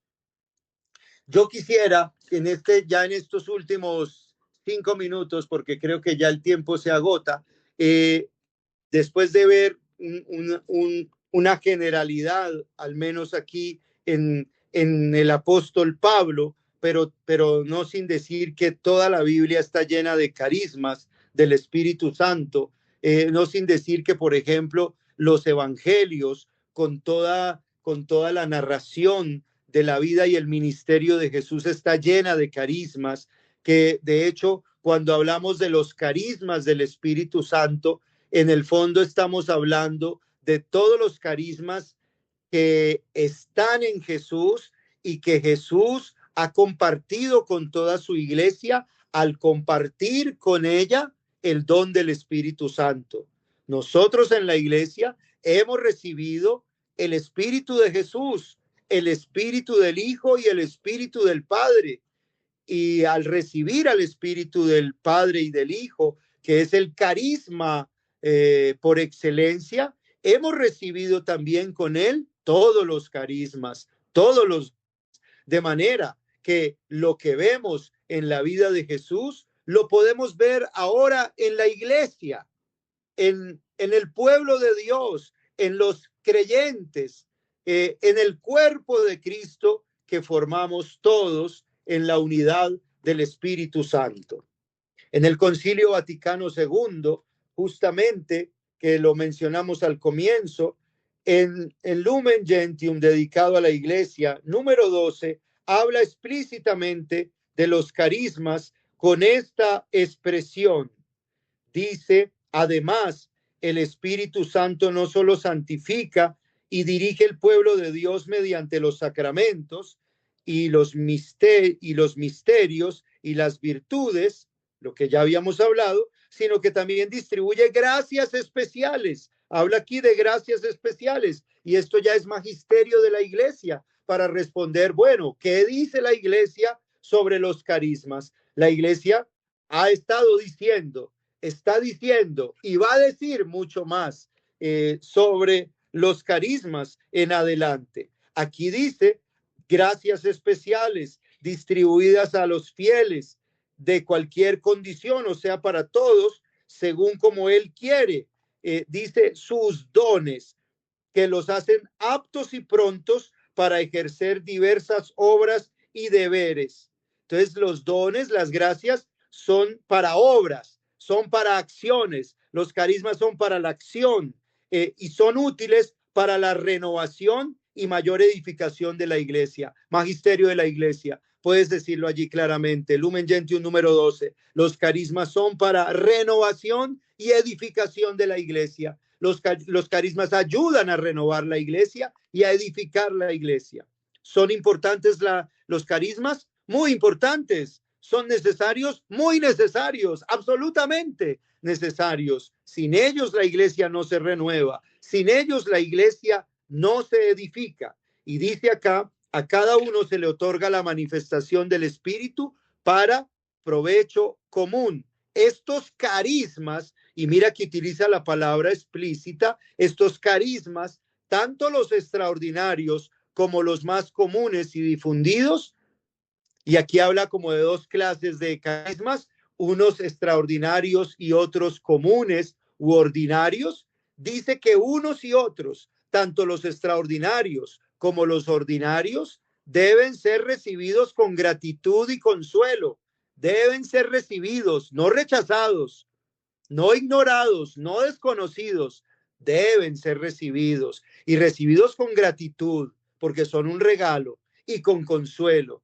Yo quisiera ya en estos últimos 5 minutos, porque creo que ya el tiempo se agota, después de ver una generalidad, al menos aquí en el apóstol Pablo, pero no sin decir que toda la Biblia está llena de carismas del Espíritu Santo, no sin decir que, por ejemplo, los evangelios, con toda la narración de la vida y el ministerio de Jesús, está llena de carismas, que de hecho, cuando hablamos de los carismas del Espíritu Santo, en el fondo estamos hablando de todos los carismas que están en Jesús y que Jesús ha compartido con toda su iglesia al compartir con ella el don del Espíritu Santo. Nosotros en la iglesia hemos recibido el Espíritu de Jesús, el Espíritu del Hijo y el Espíritu del Padre. Y al recibir al Espíritu del Padre y del Hijo, que es el carisma por excelencia, hemos recibido también con él todos los carismas, de manera que lo que vemos en la vida de Jesús lo podemos ver ahora en la iglesia, en el pueblo de Dios, en los creyentes, en el cuerpo de Cristo que formamos todos en la unidad del Espíritu Santo. En el Concilio Vaticano II, justamente, que lo mencionamos al comienzo, en Lumen Gentium, dedicado a la iglesia, número 12, habla explícitamente de los carismas con esta expresión. Dice, además, el Espíritu Santo no solo santifica y dirige el pueblo de Dios mediante los sacramentos y los misterios y las virtudes, lo que ya habíamos hablado, sino que también distribuye gracias especiales. Habla aquí de gracias especiales, y esto ya es magisterio de la iglesia para responder, bueno, ¿qué dice la iglesia sobre los carismas? La iglesia ha estado diciendo, está diciendo y va a decir mucho más sobre los carismas en adelante. Aquí dice gracias especiales distribuidas a los fieles de cualquier condición, o sea, para todos, según como él quiere. Dice sus dones, que los hacen aptos y prontos para ejercer diversas obras y deberes. Entonces, los dones, las gracias, son para obras, son para acciones. Los carismas son para la acción y son útiles para la renovación y mayor edificación de la iglesia. Magisterio de la iglesia. Puedes decirlo allí claramente. Lumen Gentium número 12. Los carismas son para renovación y edificación de la iglesia. Los carismas ayudan a renovar la iglesia y a edificar la iglesia. ¿Son importantes los carismas? Muy importantes. ¿Son necesarios? Muy necesarios, absolutamente necesarios. Sin ellos la iglesia no se renueva. Sin ellos la iglesia no se edifica. Y dice acá, a cada uno se le otorga la manifestación del Espíritu para provecho común. Estos carismas, y mira que utiliza la palabra explícita, estos carismas, tanto los extraordinarios como los más comunes y difundidos, y aquí habla como de dos clases de carismas, unos extraordinarios y otros comunes u ordinarios, dice que unos y otros, tanto los extraordinarios como los ordinarios, deben ser recibidos con gratitud y consuelo. Deben ser recibidos, no rechazados, no ignorados, no desconocidos. Deben ser recibidos y recibidos con gratitud, porque son un regalo, y con consuelo.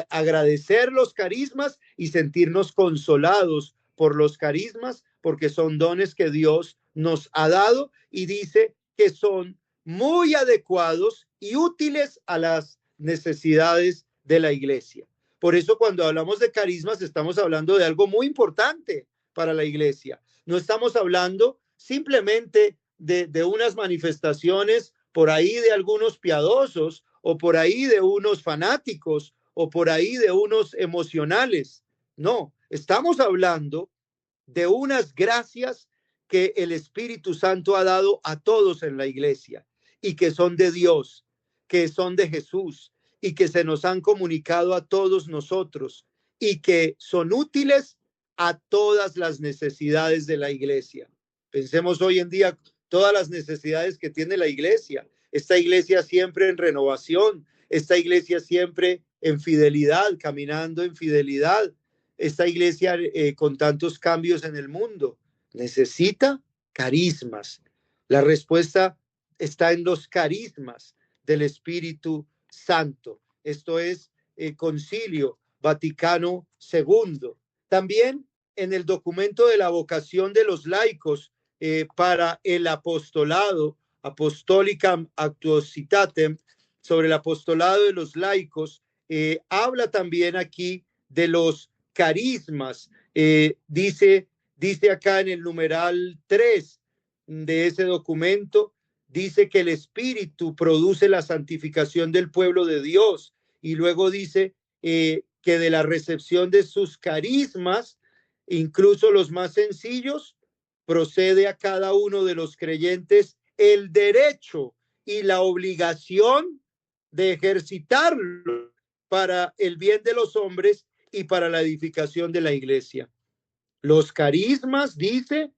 Agradecer los carismas y sentirnos consolados por los carismas, porque son dones que Dios nos ha dado y dice que son muy adecuados y útiles a las necesidades de la iglesia. Por eso cuando hablamos de carismas estamos hablando de algo muy importante para la iglesia. No estamos hablando simplemente de unas manifestaciones por ahí de algunos piadosos o por ahí de unos fanáticos o por ahí de unos emocionales. No, estamos hablando de unas gracias que el Espíritu Santo ha dado a todos en la iglesia y que son de Dios, que son de Jesús y que se nos han comunicado a todos nosotros y que son útiles a todas las necesidades de la iglesia. Pensemos hoy en día todas las necesidades que tiene la iglesia. Esta iglesia siempre en renovación, esta iglesia siempre en fidelidad, caminando en fidelidad. Esta iglesia con tantos cambios en el mundo necesita carismas. La respuesta está en los carismas del Espíritu Santo. Esto es Concilio Vaticano II. También en el documento de la vocación de los laicos para el apostolado, Apostolicam Actuositatem, sobre el apostolado de los laicos, habla también aquí de los carismas. Dice acá en el numeral 3 de ese documento, dice que el Espíritu produce la santificación del pueblo de Dios y luego dice que de la recepción de sus carismas, incluso los más sencillos, procede a cada uno de los creyentes el derecho y la obligación de ejercitarlo para el bien de los hombres y para la edificación de la iglesia. Los carismas, dice,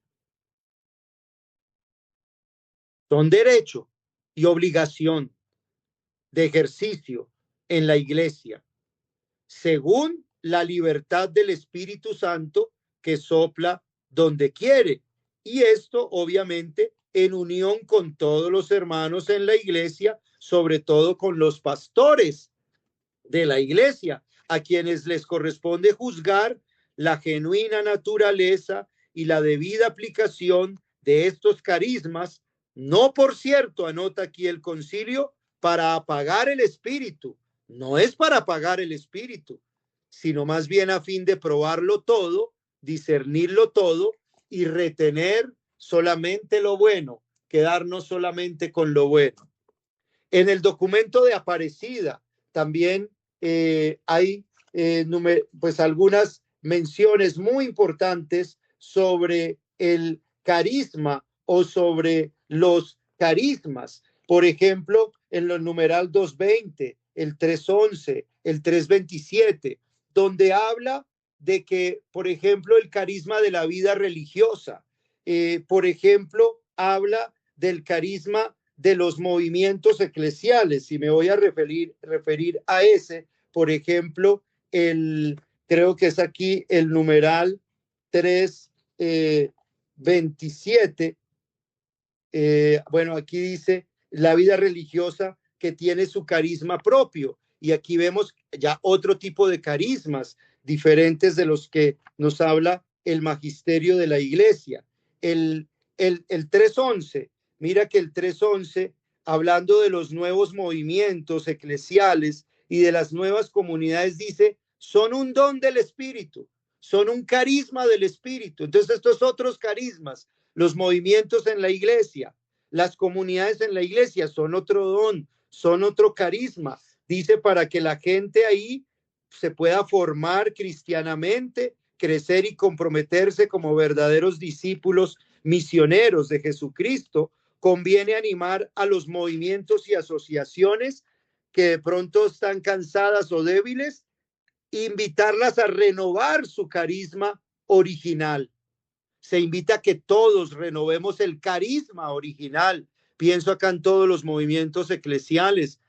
son derecho y obligación de ejercicio en la iglesia, según la libertad del Espíritu Santo que sopla donde quiere. Y esto, obviamente, en unión con todos los hermanos en la iglesia, sobre todo con los pastores de la iglesia, a quienes les corresponde juzgar la genuina naturaleza y la debida aplicación de estos carismas, no, por cierto, anota aquí el concilio, para apagar el espíritu. No es para apagar el espíritu, sino más bien a fin de probarlo todo, discernirlo todo y retener solamente lo bueno, quedarnos solamente con lo bueno. En el documento de Aparecida también hay pues algunas menciones muy importantes sobre el carisma o sobre los carismas. Por ejemplo, en los numeral 220, el 311, el 327, donde habla de que, por ejemplo, el carisma de la vida religiosa, por ejemplo, habla del carisma de los movimientos eclesiales, y me voy a referir a ese, por ejemplo, creo que es aquí el numeral 327. Bueno, aquí dice la vida religiosa que tiene su carisma propio, y aquí vemos ya otro tipo de carismas diferentes de los que nos habla el magisterio de la iglesia. El 311, mira que el 311, hablando de los nuevos movimientos eclesiales y de las nuevas comunidades, dice, son un don del Espíritu, son un carisma del Espíritu. Entonces estos otros carismas, los movimientos en la iglesia, las comunidades en la iglesia son otro don, son otro carisma. Dice, para que la gente ahí se pueda formar cristianamente, crecer y comprometerse como verdaderos discípulos misioneros de Jesucristo, conviene animar a los movimientos y asociaciones que de pronto están cansadas o débiles, invitarlas a renovar su carisma original. se invita a que todos renovemos el carisma original. Pienso acá en todos los movimientos eclesiales.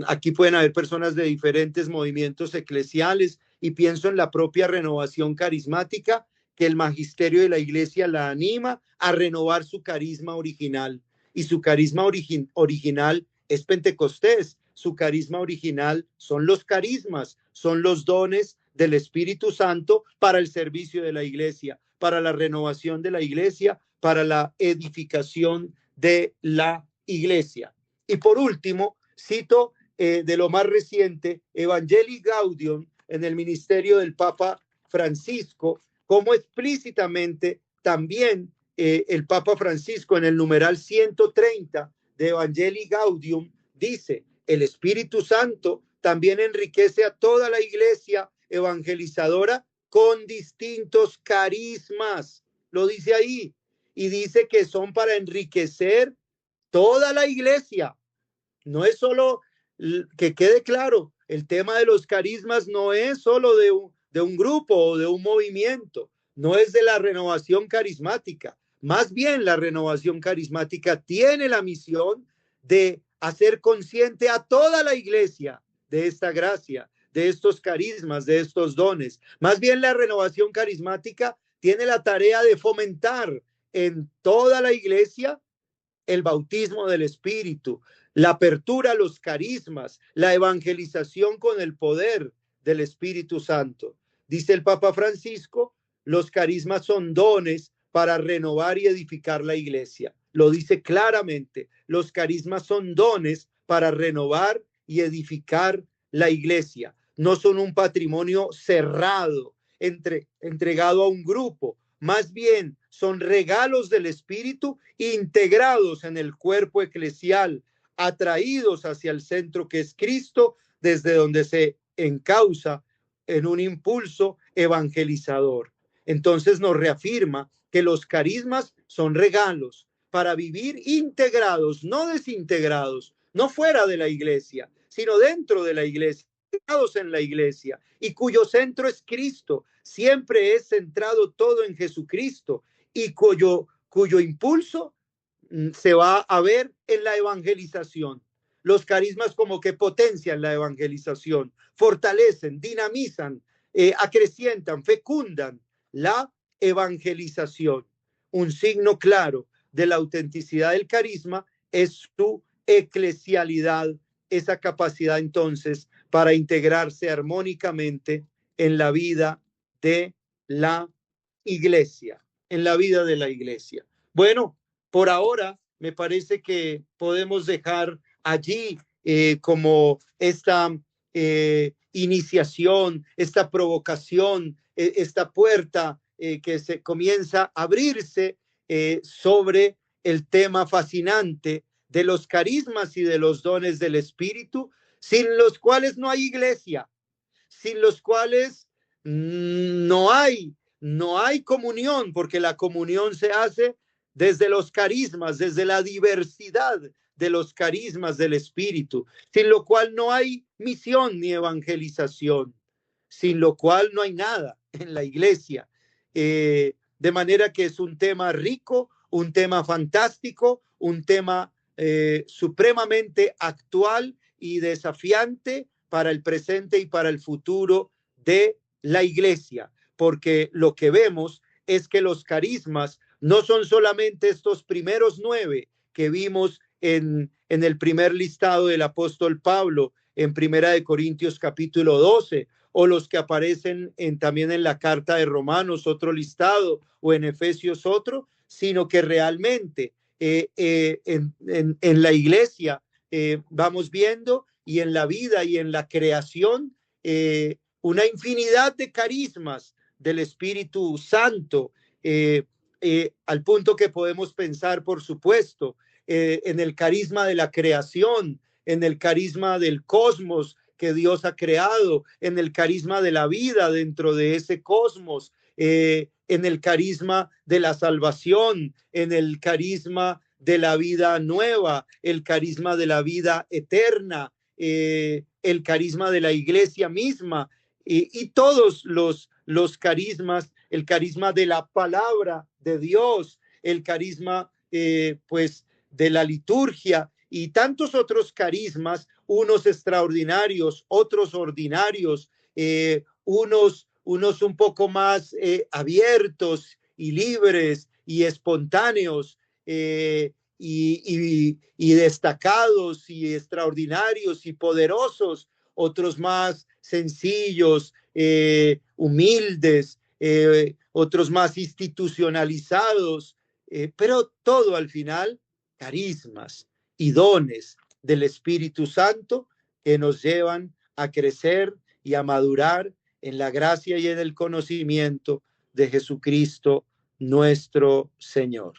Aquí pueden haber personas de diferentes movimientos eclesiales y pienso en la propia renovación carismática, que el magisterio de la iglesia la anima a renovar su carisma original. Y su carisma original es Pentecostés. Su carisma original son los carismas, son los dones del Espíritu Santo para el servicio de la iglesia, para la renovación de la iglesia, para la edificación de la iglesia. Y por último, cito de lo más reciente, Evangelii Gaudium, en el ministerio del Papa Francisco, como explícitamente también el Papa Francisco en el numeral 130 de Evangelii Gaudium dice: el Espíritu Santo también enriquece a toda la iglesia evangelizadora con distintos carismas. Lo dice ahí. Y dice que son para enriquecer toda la iglesia. No es solo, que quede claro, el tema de los carismas no es solo de un grupo o de un movimiento, no es de la renovación carismática. Más bien, la renovación carismática tiene la misión de hacer consciente a toda la iglesia de esta gracia, de estos carismas, de estos dones. Más bien, la renovación carismática tiene la tarea de fomentar en toda la iglesia el bautismo del Espíritu, la apertura a los carismas, la evangelización con el poder del Espíritu Santo. Dice el Papa Francisco, los carismas son dones para renovar y edificar la iglesia. Lo dice claramente, los carismas son dones para renovar y edificar la iglesia. No son un patrimonio cerrado, entregado a un grupo. Más bien son regalos del Espíritu integrados en el cuerpo eclesial, atraídos hacia el centro que es Cristo, desde donde se encausa en un impulso evangelizador. Entonces nos reafirma que los carismas son regalos para vivir integrados, no desintegrados, no fuera de la iglesia, sino dentro de la iglesia, en la iglesia, y cuyo centro es Cristo. Siempre es centrado todo en Jesucristo y cuyo impulso se va a ver en la evangelización. Los carismas como que potencian la evangelización, fortalecen, dinamizan, acrecientan, fecundan la evangelización. Un signo claro de la autenticidad del carisma es su eclesialidad, esa capacidad entonces para integrarse armónicamente en la vida de la iglesia, en la vida de la iglesia. Bueno, por ahora me parece que podemos dejar allí como esta iniciación, esta provocación, esta puerta que se comienza a abrirse sobre el tema fascinante de los carismas y de los dones del Espíritu, sin los cuales no hay iglesia, sin los cuales no hay comunión, porque la comunión se hace desde los carismas, desde la diversidad de los carismas del Espíritu, sin lo cual no hay misión ni evangelización, sin lo cual no hay nada en la iglesia. De manera que es un tema rico, un tema fantástico, un tema supremamente actual y desafiante para el presente y para el futuro de la iglesia, porque lo que vemos es que los carismas no son solamente estos primeros 9 que vimos en el primer listado del apóstol Pablo en Primera de Corintios capítulo 12, o los que aparecen también en la carta de Romanos, otro listado, o en Efesios otro, sino que realmente en la iglesia vamos viendo, y en la vida y en la creación, una infinidad de carismas del Espíritu Santo, al punto que podemos pensar, por supuesto, en el carisma de la creación, en el carisma del cosmos que Dios ha creado, en el carisma de la vida dentro de ese cosmos, en el carisma de la salvación, en el carisma de la vida nueva, el carisma de la vida eterna, el carisma de la iglesia misma, y todos los carismas el carisma de la palabra de Dios, el carisma pues de la liturgia y tantos otros carismas, unos extraordinarios, otros ordinarios, unos un poco más abiertos y libres y espontáneos, y destacados y extraordinarios y poderosos, otros más sencillos, humildes, otros más institucionalizados, pero todo al final carismas y dones del Espíritu Santo que nos llevan a crecer y a madurar en la gracia y en el conocimiento de Jesucristo nuestro Señor.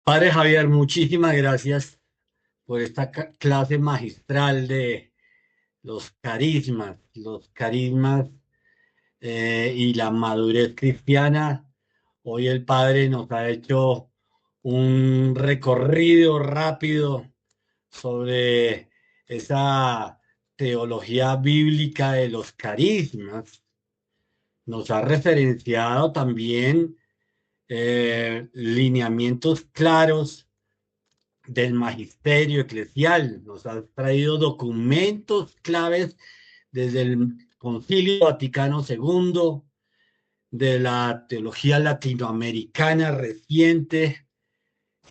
Padre Javier, muchísimas gracias por esta clase magistral de los carismas y la madurez cristiana. Hoy el Padre nos ha hecho un recorrido rápido sobre esa teología bíblica de los carismas. Nos ha referenciado también lineamientos claros del magisterio eclesial, nos ha traído documentos claves desde el Concilio Vaticano II, de la teología latinoamericana reciente,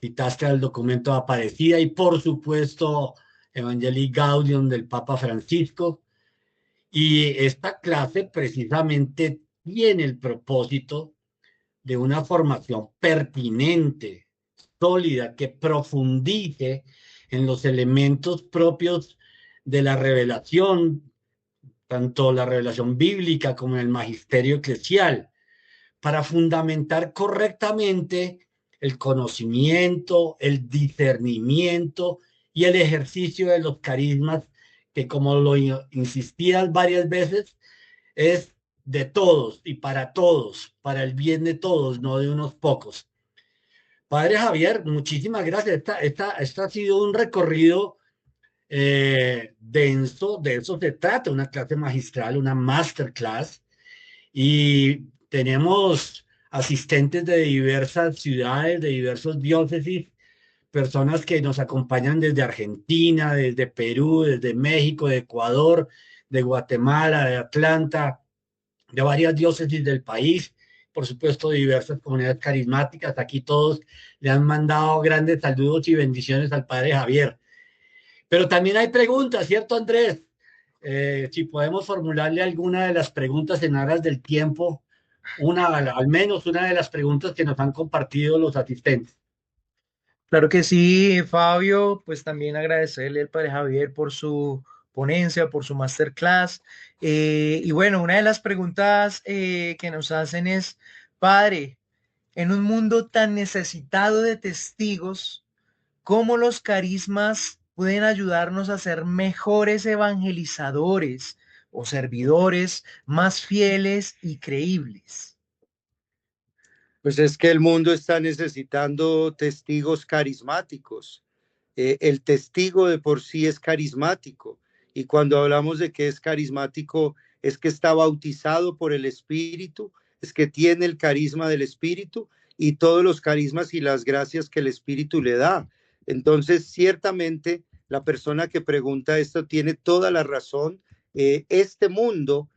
citaste el documento de Aparecida y por supuesto Evangelii Gaudium del Papa Francisco. Y esta clase precisamente tiene el propósito de una formación pertinente, sólida, que profundice en los elementos propios de la revelación, tanto la revelación bíblica como el magisterio eclesial, para fundamentar correctamente el conocimiento, el discernimiento y el ejercicio de los carismas, que como lo insistías varias veces, es de todos y para el bien de todos, no de unos pocos. Padre Javier, muchísimas gracias. Esta ha sido un recorrido denso, de eso se trata, una clase magistral, una masterclass, y tenemos asistentes de diversas ciudades, de diversos diócesis, personas que nos acompañan desde Argentina, desde Perú, desde México, de Ecuador, de Guatemala, de Atlanta, de varias diócesis del país, por supuesto diversas comunidades carismáticas. Aquí todos le han mandado grandes saludos y bendiciones al Padre Javier. Pero también hay preguntas, ¿cierto, Andrés? Si podemos formularle alguna de las preguntas en aras del tiempo, al menos una de las preguntas que nos han compartido los asistentes. Claro que sí, Fabio, pues también agradecerle al Padre Javier por su ponencia, por su masterclass. Y bueno, una de las preguntas que nos hacen es, Padre, en un mundo tan necesitado de testigos, ¿cómo los carismas pueden ayudarnos a ser mejores evangelizadores o servidores más fieles y creíbles? Pues es que el mundo está necesitando testigos carismáticos. El testigo de por sí es carismático. Y cuando hablamos de que es carismático, es que está bautizado por el Espíritu, es que tiene el carisma del Espíritu y todos los carismas y las gracias que el Espíritu le da. Entonces, ciertamente, la persona que pregunta esto tiene toda la razón. Este mundo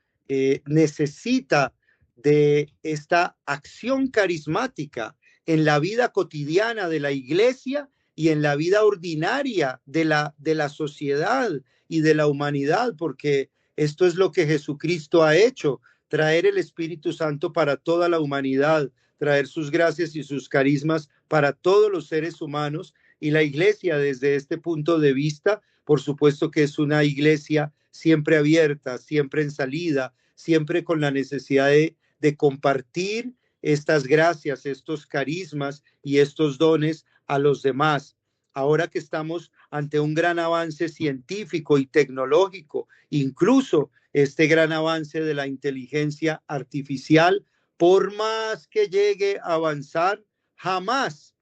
necesita de esta acción carismática en la vida cotidiana de la iglesia y en la vida ordinaria de la sociedad y de la humanidad, porque esto es lo que Jesucristo ha hecho, traer el Espíritu Santo para toda la humanidad, traer sus gracias y sus carismas para todos los seres humanos. Y la iglesia, desde este punto de vista, por supuesto que es una iglesia siempre abierta, siempre en salida, siempre con la necesidad de compartir estas gracias, estos carismas y estos dones a los demás. Ahora que estamos ante un gran avance científico y tecnológico, incluso este gran avance de la inteligencia artificial, por más que llegue a avanzar, jamás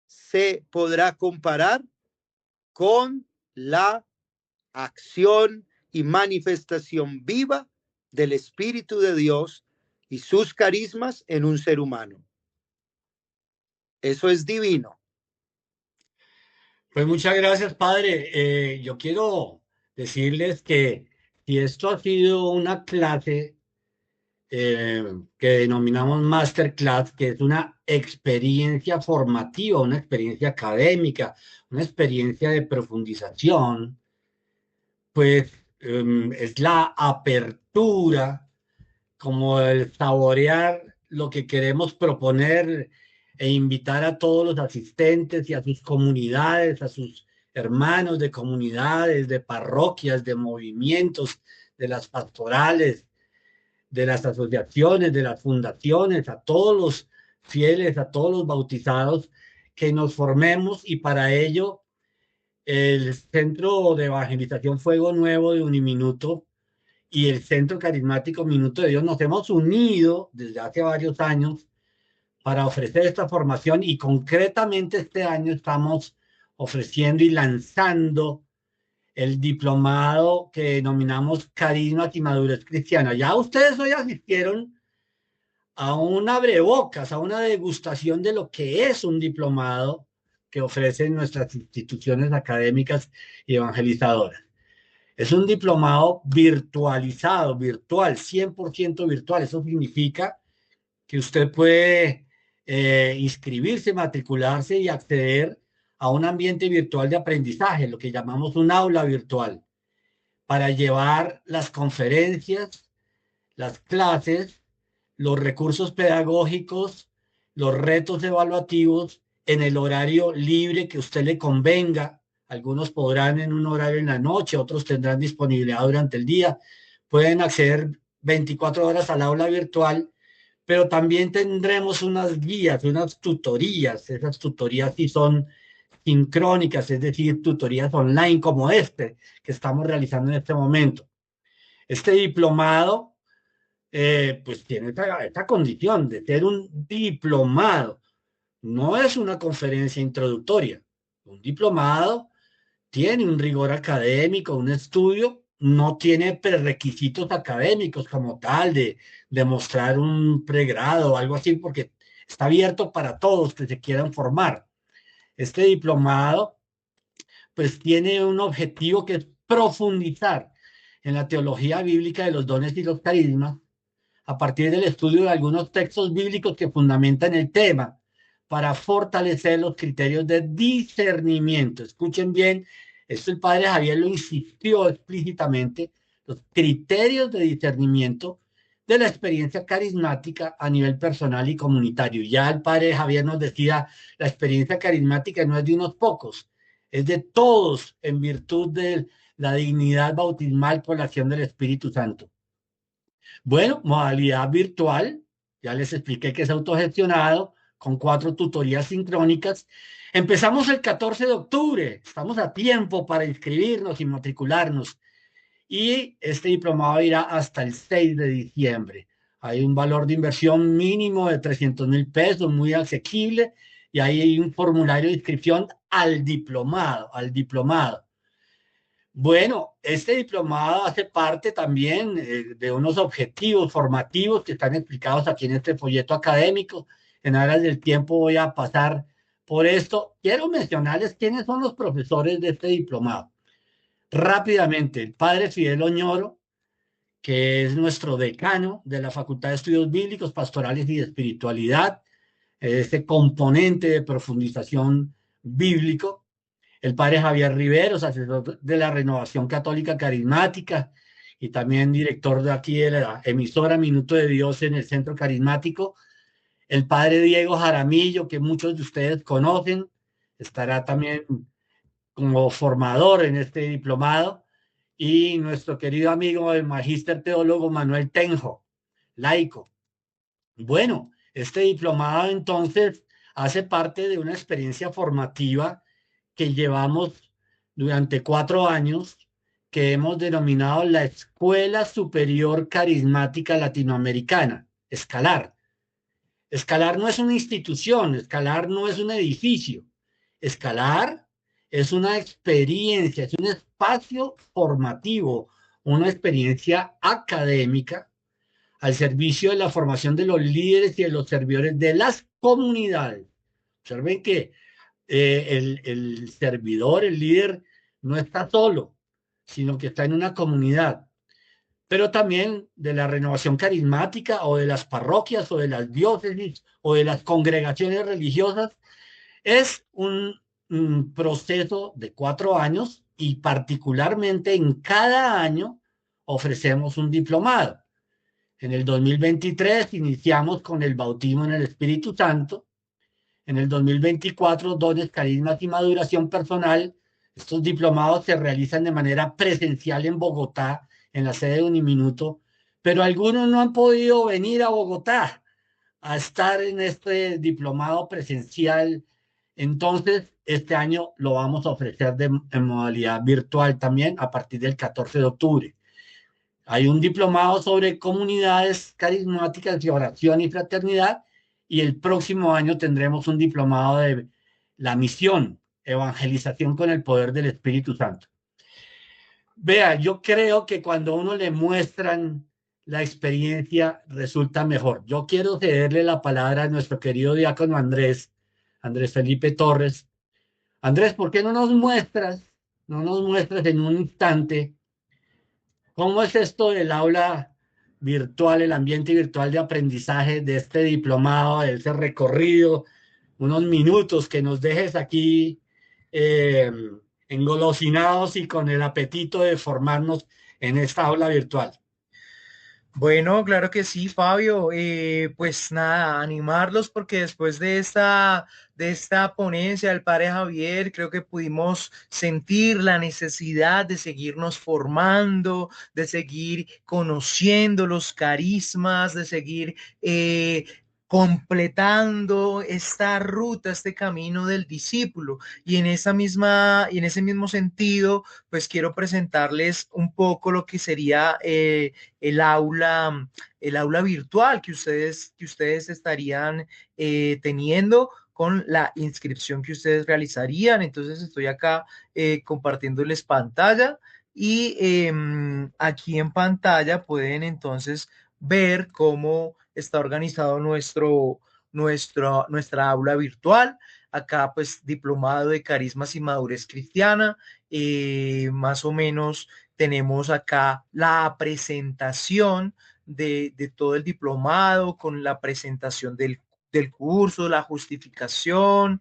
se podrá comparar con la acción y manifestación viva del Espíritu de Dios y sus carismas en un ser humano. Eso es divino. Pues muchas gracias, padre. Yo quiero decirles que si esto ha sido una clase que denominamos masterclass, que es una experiencia formativa, una experiencia académica, una experiencia de profundización, pues es la apertura, como el saborear lo que queremos proponer e invitar a todos los asistentes y a sus comunidades, a sus hermanos de comunidades, de parroquias, de movimientos, de las pastorales, de las asociaciones, de las fundaciones, a todos los fieles, a todos los bautizados, que nos formemos, y para ello el Centro de Evangelización Fuego Nuevo de Uniminuto y el Centro Carismático Minuto de Dios nos hemos unido desde hace varios años para ofrecer esta formación, y concretamente este año estamos ofreciendo y lanzando el diplomado que denominamos Carismas y Madurez Cristiana. Ya ustedes hoy asistieron a un abrebocas, a una degustación de lo que es un diplomado que ofrecen nuestras instituciones académicas y evangelizadoras. Es un diplomado virtualizado, virtual, 100% virtual. Eso significa que usted puede inscribirse, matricularse y acceder a un ambiente virtual de aprendizaje, lo que llamamos un aula virtual, para llevar las conferencias, las clases, los recursos pedagógicos, los retos evaluativos en el horario libre que a usted le convenga. Algunos podrán en un horario en la noche, otros tendrán disponibilidad durante el día. Pueden acceder 24 horas al aula virtual, pero también tendremos unas guías, unas tutorías. Esas tutorías sí son sincrónicas, es decir, tutorías online como este que estamos realizando en este momento. Este diplomado pues tiene esta condición de ser un diplomado. No es una conferencia introductoria. Un diplomado tiene un rigor académico, un estudio, no tiene prerequisitos académicos como tal de demostrar un pregrado o algo así, porque está abierto para todos que se quieran formar. Este diplomado pues tiene un objetivo que es profundizar en la teología bíblica de los dones y los carismas a partir del estudio de algunos textos bíblicos que fundamentan el tema, para fortalecer los criterios de discernimiento. Escuchen bien, esto el padre Javier lo insistió explícitamente, los criterios de discernimiento de la experiencia carismática a nivel personal y comunitario. Ya el padre Javier nos decía, la experiencia carismática no es de unos pocos, es de todos en virtud de la dignidad bautismal por la acción del Espíritu Santo. Bueno, modalidad virtual, ya les expliqué que es autogestionado, con 4 tutorías sincrónicas. Empezamos el 14 de octubre, estamos a tiempo para inscribirnos y matricularnos. Y este diplomado irá hasta el 6 de diciembre. Hay un valor de inversión mínimo de 300,000 pesos, muy asequible, y ahí hay un formulario de inscripción al diplomado, al diplomado. Bueno, este diplomado hace parte también de unos objetivos formativos que están explicados aquí en este folleto académico. En aras del tiempo voy a pasar por esto. Quiero mencionarles quiénes son los profesores de este diplomado. Rápidamente, el padre Fidel Oñoro, que es nuestro decano de la Facultad de Estudios Bíblicos, Pastorales y de Espiritualidad, este componente de profundización bíblico. El padre Javier Riveros, asesor de la Renovación Católica Carismática y también director de aquí de la emisora Minuto de Dios en el Centro Carismático. El padre Diego Jaramillo, que muchos de ustedes conocen, estará también como formador en este diplomado. Y nuestro querido amigo, el magíster teólogo Manuel Tenjo, laico. Bueno, este diplomado entonces hace parte de una experiencia formativa que llevamos durante 4 años, que hemos denominado la Escuela Superior Carismática Latinoamericana, Escalar. Escalar no es una institución, Escalar no es un edificio. Escalar es una experiencia, es un espacio formativo, una experiencia académica al servicio de la formación de los líderes y de los servidores de las comunidades. Observen que el servidor, el líder, no está solo, sino que está en una comunidad, pero también de la renovación carismática o de las parroquias o de las diócesis o de las congregaciones religiosas. Es un proceso de 4 años y particularmente en cada año ofrecemos un diplomado. En el 2023 iniciamos con el bautismo en el Espíritu Santo. En el 2024, dones, carismas y maduración personal. Estos diplomados se realizan de manera presencial en Bogotá, en la sede de Uniminuto, pero algunos no han podido venir a Bogotá a estar en este diplomado presencial. Entonces, este año lo vamos a ofrecer en modalidad virtual también a partir del 14 de octubre. Hay un diplomado sobre comunidades carismáticas de oración y fraternidad, y el próximo año tendremos un diplomado de la misión, evangelización con el poder del Espíritu Santo. Vea, yo creo que cuando a uno le muestran la experiencia resulta mejor. Yo quiero cederle la palabra a nuestro querido diácono Andrés Felipe Torres. Andrés, ¿por qué no nos muestras en un instante cómo es esto del aula virtual, el ambiente virtual de aprendizaje de este diplomado, de ese recorrido, unos minutos que nos dejes aquí eh, engolosinados y con el apetito de formarnos en esta aula virtual? Bueno, claro que sí, Fabio. Pues nada, animarlos porque después de esta ponencia del padre Javier, creo que pudimos sentir la necesidad de seguirnos formando, de seguir conociendo los carismas, de seguir completando esta ruta, este camino del discípulo. Y en y en ese mismo sentido, pues quiero presentarles un poco lo que sería el aula virtual que ustedes estarían teniendo con la inscripción que ustedes realizarían. Entonces estoy acá compartiéndoles pantalla y aquí en pantalla pueden entonces ver cómo está organizado nuestra aula virtual. Acá pues diplomado de carismas y madurez cristiana, más o menos tenemos acá la presentación de todo el diplomado con la presentación del curso, la justificación,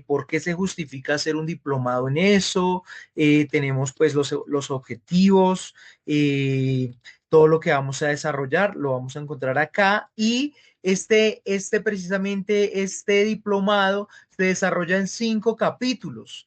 por qué se justifica hacer un diplomado en eso. Tenemos pues los objetivos, todo lo que vamos a desarrollar lo vamos a encontrar acá. Y precisamente este diplomado se desarrolla en 5 capítulos.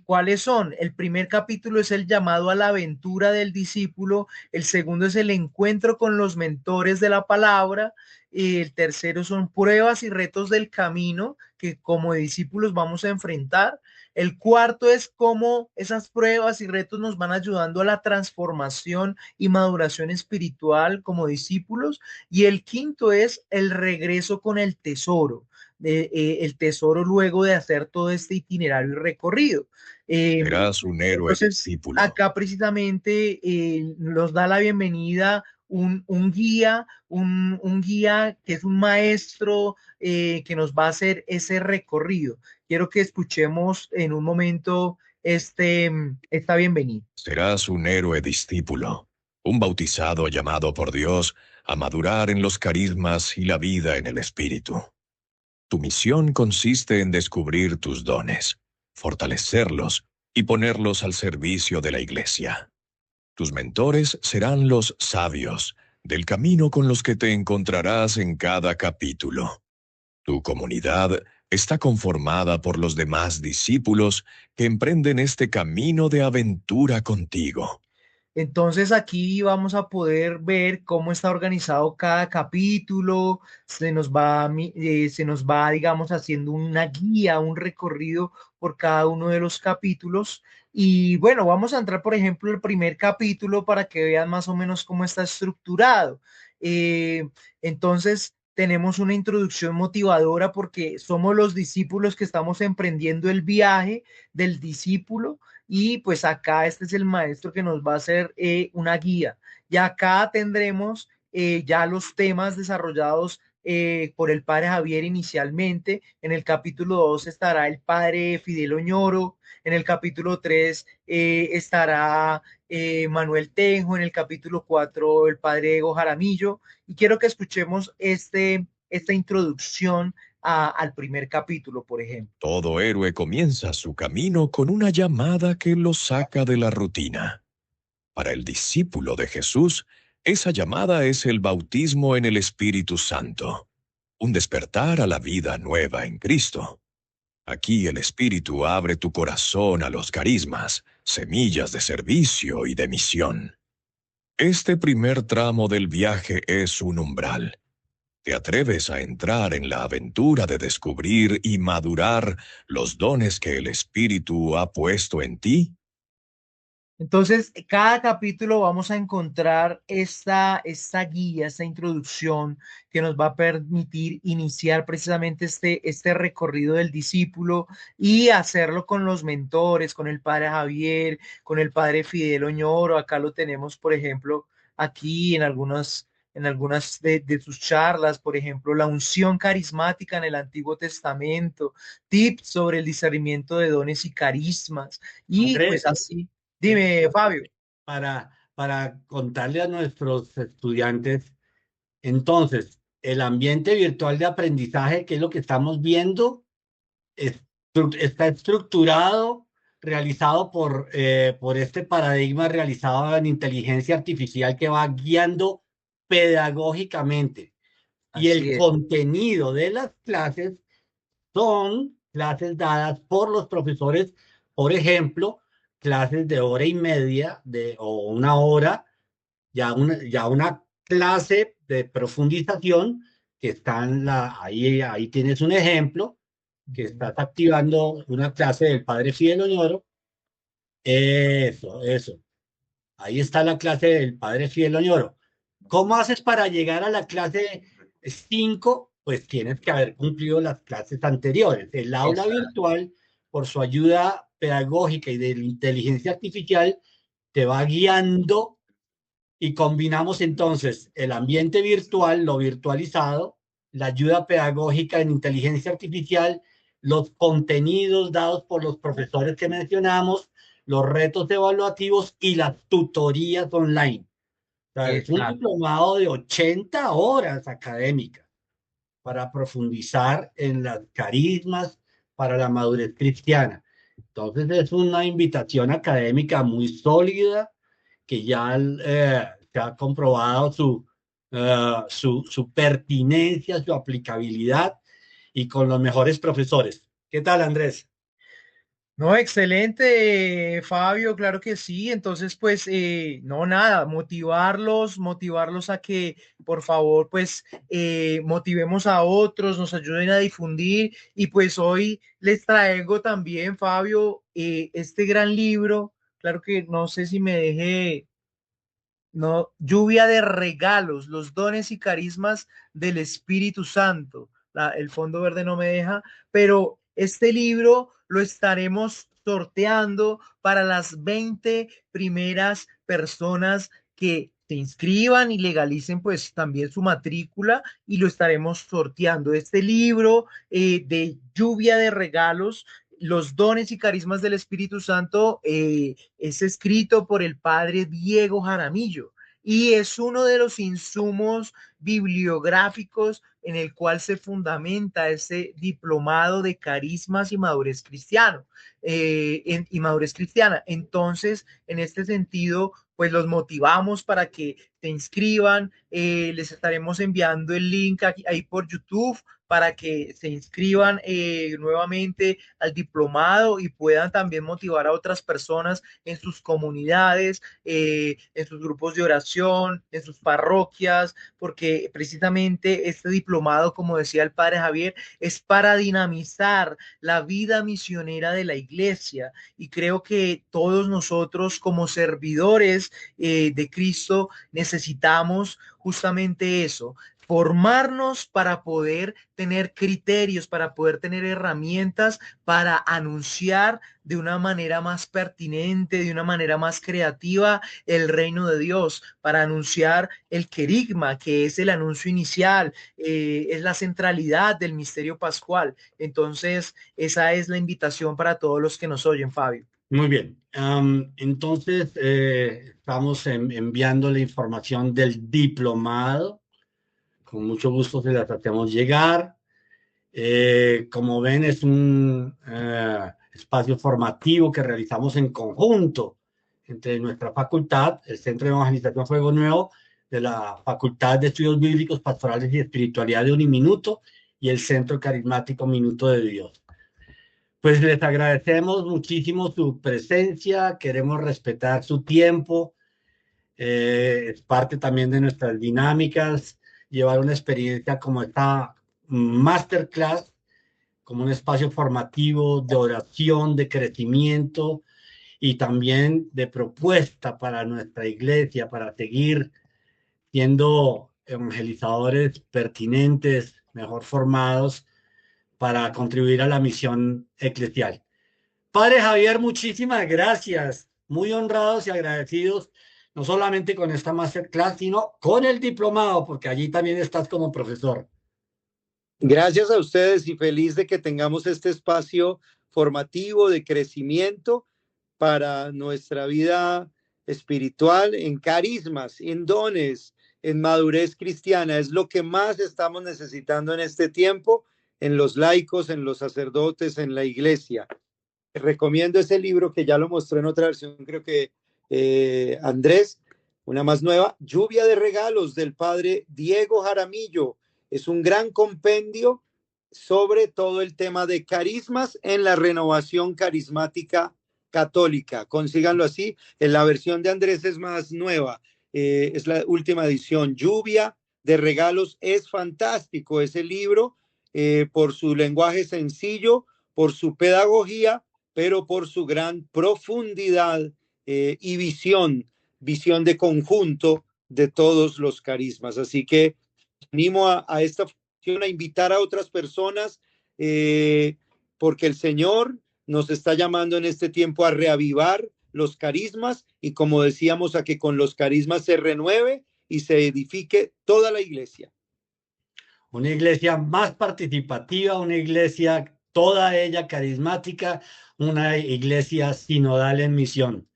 ¿Cuáles son? El primer capítulo es el llamado a la aventura del discípulo, el segundo es el encuentro con los mentores de la palabra, el tercero son pruebas y retos del camino que como discípulos vamos a enfrentar. El cuarto es cómo esas pruebas y retos nos van ayudando a la transformación y maduración espiritual como discípulos. Y el quinto es el regreso con el tesoro. El tesoro luego de hacer todo este itinerario y recorrido. Serás un héroe Entonces, discípulo. acá precisamente nos da la bienvenida un guía, un guía que es un maestro que nos va a hacer ese recorrido. Quiero que escuchemos en un momento esta bienvenida. Serás un héroe discípulo, un bautizado llamado por Dios a madurar en los carismas y la vida en el Espíritu. Tu misión consiste en descubrir tus dones, fortalecerlos y ponerlos al servicio de la Iglesia. Tus mentores serán los sabios del camino con los que te encontrarás en cada capítulo. Tu comunidad está conformada por los demás discípulos que emprenden este camino de aventura contigo. Entonces aquí vamos a poder ver cómo está organizado cada capítulo, se nos va, digamos, haciendo una guía, un recorrido por cada uno de los capítulos. Y bueno, vamos a entrar, por ejemplo, el primer capítulo para que vean más o menos cómo está estructurado. Entonces, tenemos una introducción motivadora porque somos los discípulos que estamos emprendiendo el viaje del discípulo y pues acá este es el maestro que nos va a hacer una guía. Y acá tendremos ya los temas desarrollados por el padre Javier inicialmente. En el capítulo 2 estará el padre Fidel Oñoro, en el capítulo 3 estará Manuel Tenjo, en el capítulo 4 el padre Ego Jaramillo, y quiero que escuchemos esta introducción al primer capítulo, por ejemplo. Todo héroe comienza su camino con una llamada que lo saca de la rutina. Para el discípulo de Jesús, esa llamada es el bautismo en el Espíritu Santo, un despertar a la vida nueva en Cristo. Aquí el Espíritu abre tu corazón a los carismas, semillas de servicio y de misión. Este primer tramo del viaje es un umbral. ¿Te atreves a entrar en la aventura de descubrir y madurar los dones que el Espíritu ha puesto en ti? Entonces, cada capítulo vamos a encontrar esta guía, esta introducción que nos va a permitir iniciar precisamente este recorrido del discípulo y hacerlo con los mentores, con el padre Javier, con el padre Fidel Oñoro. Acá lo tenemos, por ejemplo, aquí en algunas de sus charlas, por ejemplo, la unción carismática en el Antiguo Testamento, tips sobre el discernimiento de dones y carismas, y Andrés, pues así. Dime, Fabio. para contarle a nuestros estudiantes, entonces, el ambiente virtual de aprendizaje, que es lo que estamos viendo, está estructurado, realizado por este paradigma realizado en inteligencia artificial que va guiando pedagógicamente. Y Así el es. contenido de las clases son clases dadas por los profesores, por ejemplo, clases de hora y media o una hora, ya una clase de profundización que está ahí tienes un ejemplo, que estás activando una clase del padre Fidel Oñoro. Eso. Ahí está la clase del padre Fidel Oñoro. ¿Cómo haces para llegar a la clase 5? Pues tienes que haber cumplido las clases anteriores. El aula Exacto. virtual, por su ayuda pedagógica y de la inteligencia artificial, te va guiando y combinamos entonces el ambiente virtual, lo virtualizado, la ayuda pedagógica en inteligencia artificial, los contenidos dados por los profesores que mencionamos, los retos evaluativos y las tutorías online. O sea, es un Exacto. diplomado de 80 horas académicas para profundizar en las carismas para la madurez cristiana. Entonces es una invitación académica muy sólida que ya se ha comprobado su pertinencia, su aplicabilidad y con los mejores profesores. ¿Qué tal, Andrés? No, excelente, Fabio, claro que sí. Entonces, pues, no, nada, motivarlos a que, por favor, pues, motivemos a otros, nos ayuden a difundir. Y pues hoy les traigo también, Fabio, este gran libro. Claro que no sé si me deje, no, lluvia de regalos, los dones y carismas del Espíritu Santo. El fondo verde no me deja, pero este libro lo estaremos sorteando para las 20 primeras personas que se inscriban y legalicen pues también su matrícula y lo estaremos sorteando. Este libro de lluvia de regalos, los dones y carismas del Espíritu Santo, es escrito por el padre Diego Jaramillo y es uno de los insumos bibliográficos en el cual se fundamenta ese diplomado de carismas y madurez cristiano y madurez cristiana. Entonces, en este sentido, pues los motivamos para que se inscriban. Les estaremos enviando el link aquí, ahí por YouTube para que se inscriban nuevamente al diplomado y puedan también motivar a otras personas en sus comunidades, en sus grupos de oración, en sus parroquias, porque precisamente este diplomado, como decía el padre Javier, es para dinamizar la vida misionera de la iglesia. Y creo que todos nosotros como servidores de Cristo necesitamos justamente eso, formarnos para poder tener criterios, para poder tener herramientas para anunciar de una manera más pertinente, de una manera más creativa el reino de Dios, para anunciar el querigma, que es el anuncio inicial, es la centralidad del misterio pascual. Entonces, esa es la invitación para todos los que nos oyen, Fabio. Muy bien. Entonces, estamos enviando la información del diplomado. Con mucho gusto se las hacemos llegar. Como ven, es un espacio formativo que realizamos en conjunto entre nuestra facultad, el Centro de Evangelización Fuego Nuevo, de la Facultad de Estudios Bíblicos, Pastorales y Espiritualidad de Uniminuto y el Centro Carismático Minuto de Dios. Pues les agradecemos muchísimo su presencia, queremos respetar su tiempo, es parte también de nuestras dinámicas, llevar una experiencia como esta masterclass, como un espacio formativo de oración, de crecimiento y también de propuesta para nuestra iglesia, para seguir siendo evangelizadores pertinentes, mejor formados, para contribuir a la misión eclesial. Padre Javier, muchísimas gracias. Muy honrados y agradecidos, no solamente con esta masterclass, sino con el diplomado, porque allí también estás como profesor. Gracias a ustedes y feliz de que tengamos este espacio formativo de crecimiento para nuestra vida espiritual en carismas, en dones, en madurez cristiana. Es lo que más estamos necesitando en este tiempo, en los laicos, en los sacerdotes, en la iglesia. Recomiendo ese libro que ya lo mostré en otra versión, creo que Andrés, una más nueva, Lluvia de Regalos del padre Diego Jaramillo. Es un gran compendio sobre todo el tema de carismas en la renovación carismática católica. Consíganlo así. En la versión de Andrés es más nueva. Es la última edición. Lluvia de Regalos. Es fantástico ese libro por su lenguaje sencillo, por su pedagogía, pero por su gran profundidad y visión de conjunto de todos los carismas. Así que animo a esta función, a invitar a otras personas, porque el Señor nos está llamando en este tiempo a reavivar los carismas y, como decíamos, a que con los carismas se renueve y se edifique toda la iglesia. Una iglesia más participativa, una iglesia toda ella carismática, una iglesia sinodal en misión.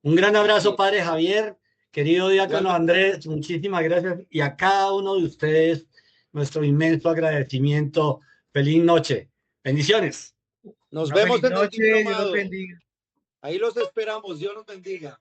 Un gran abrazo, Padre Javier, querido diácono Andrés, muchísimas gracias y a cada uno de ustedes nuestro inmenso agradecimiento. Feliz noche. Bendiciones. Nos Una vemos feliz en el noche, Dios los diplomado. bendiga. Ahí los esperamos. Dios los bendiga.